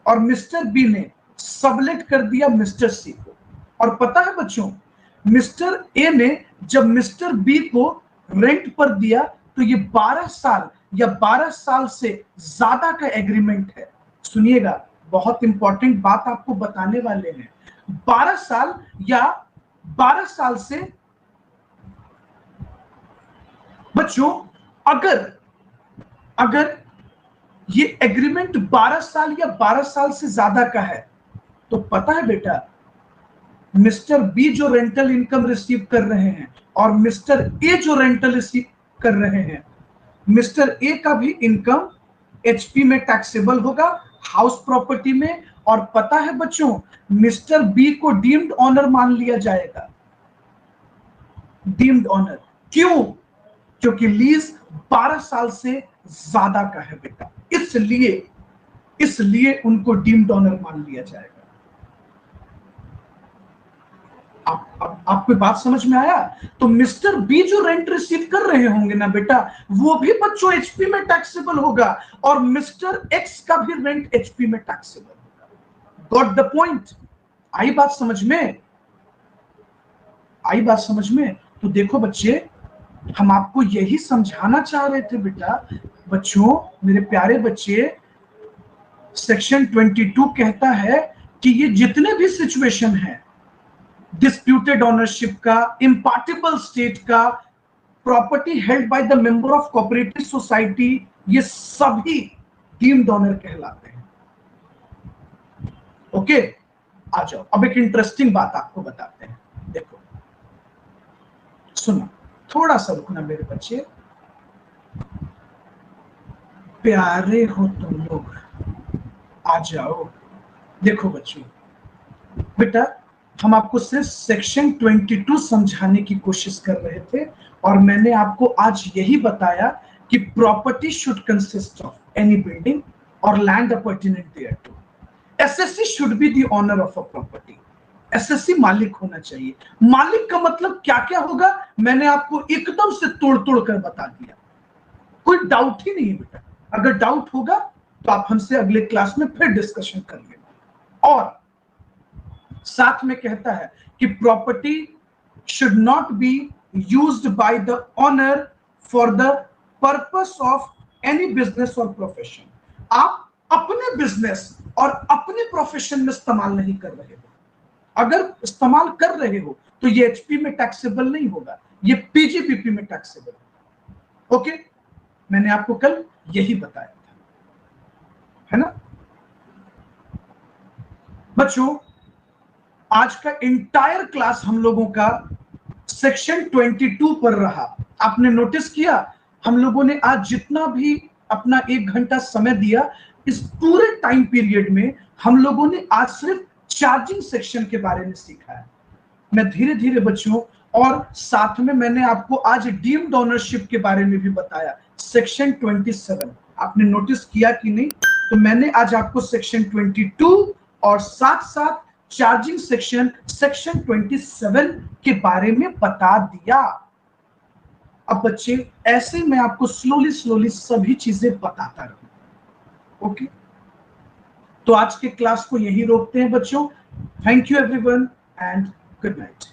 और मिस्टर बी ने सबलेट कर दिया मिस्टर सी को, और पता है बच्चों, मिस्टर ए ने जब मिस्टर बी को रेंट पर दिया तो ये 12 साल या 12 साल से ज्यादा का एग्रीमेंट है। सुनिएगा, बहुत इंपॉर्टेंट बात आपको बताने वाले हैं। 12 साल या 12 साल से बच्चों, अगर ये एग्रीमेंट 12 साल या 12 साल से ज्यादा का है तो पता है बेटा, मिस्टर बी जो रेंटल इनकम रिसीव कर रहे हैं और मिस्टर ए जो रेंटल रिसीव कर रहे हैं, मिस्टर ए का भी इनकम एचपी में टैक्सेबल होगा, हाउस प्रॉपर्टी में। और पता है बच्चों, मिस्टर बी को डीम्ड ऑनर मान लिया जाएगा। डीम्ड ऑनर क्यों? क्योंकि लीज 12 साल से ज्यादा का है बेटा, इसलिए उनको डीम्ड ऑनर मान लिया जाएगा। आपको बात समझ में आया? तो मिस्टर बी जो रेंट रिसीव कर रहे होंगे ना बेटा, वो भी बच्चों एचपी में टैक्सेबल होगा, और मिस्टर एक्स का भी रेंट एचपी में टैक्सेबल होगा। Got the point? आई बात समझ में? आई बात समझ में? तो देखो बच्चे, हम आपको यही समझाना चाह रहे थे बेटा। बच्चों, मेरे प्यारे बच्चे, सेक्शन 22 कहता है कि ये जितने भी सिचुएशन है, डिस्प्यूटेड ऑनरशिप का, इम्पार्टेबल स्टेट का, property held by the member of cooperative society, ये सभी डीम्ड ऑनर कहलाते हैं। ओके, आ जाओ, अब एक इंटरेस्टिंग बात आपको बताते हैं। देखो, सुनो, थोड़ा सा रुकना मेरे बच्चे, प्यारे हो तुम लोग, आ जाओ। देखो बच्चों, बेटा हम आपको सिर्फ सेक्शन 22 समझाने की कोशिश कर रहे थे, और मैंने आपको आज यही बताया कि property should consist of any building और land appurtenant thereto. Assessee should be the owner of a property. Assessee मालिक होना चाहिए। मालिक का मतलब क्या क्या होगा, मैंने आपको एकदम से तोड़ तोड़ कर बता दिया, कोई डाउट ही नहीं है बेटा। अगर डाउट होगा तो आप हमसे अगले क्लास में फिर डिस्कशन कर लेना। और साथ में कहता है कि property should not be used by the owner for the purpose of any business और प्रोफेशन। आप अपने बिजनेस और अपने प्रोफेशन में इस्तेमाल नहीं कर रहे हो। अगर इस्तेमाल कर रहे हो तो ये एचपी में टैक्सेबल नहीं होगा, ये पीजीबीपी में टैक्सेबल होगा। ओके, मैंने आपको कल यही बताया था, है ना बच्चों। आज का इंटायर क्लास हम लोगों का सेक्शन 22 पर रहा। आपने नोटिस किया हम लोगों ने आज जितना भी अपना 1 घंटा समय दिया, इस पूरे टाइम पीरियड में हम लोगों ने आज सिर्फ चार्जिंग सेक्शन के बारे में सीखा है। मैं धीरे धीरे बच्चों, और साथ में मैंने आपको आज डीम्ड ओनरशिप के बारे में भी बताया, सेक्शन 27। आपने नोटिस किया कि नहीं? तो मैंने आज आपको सेक्शन 22 और साथ साथ चार्जिंग सेक्शन 27 के बारे में बता दिया। अब बच्चे ऐसे मैं आपको स्लोली स्लोली सभी चीजें बताता रहूं। ओके, तो आज के क्लास को यही रोकते हैं बच्चों। Thank you everyone and good night.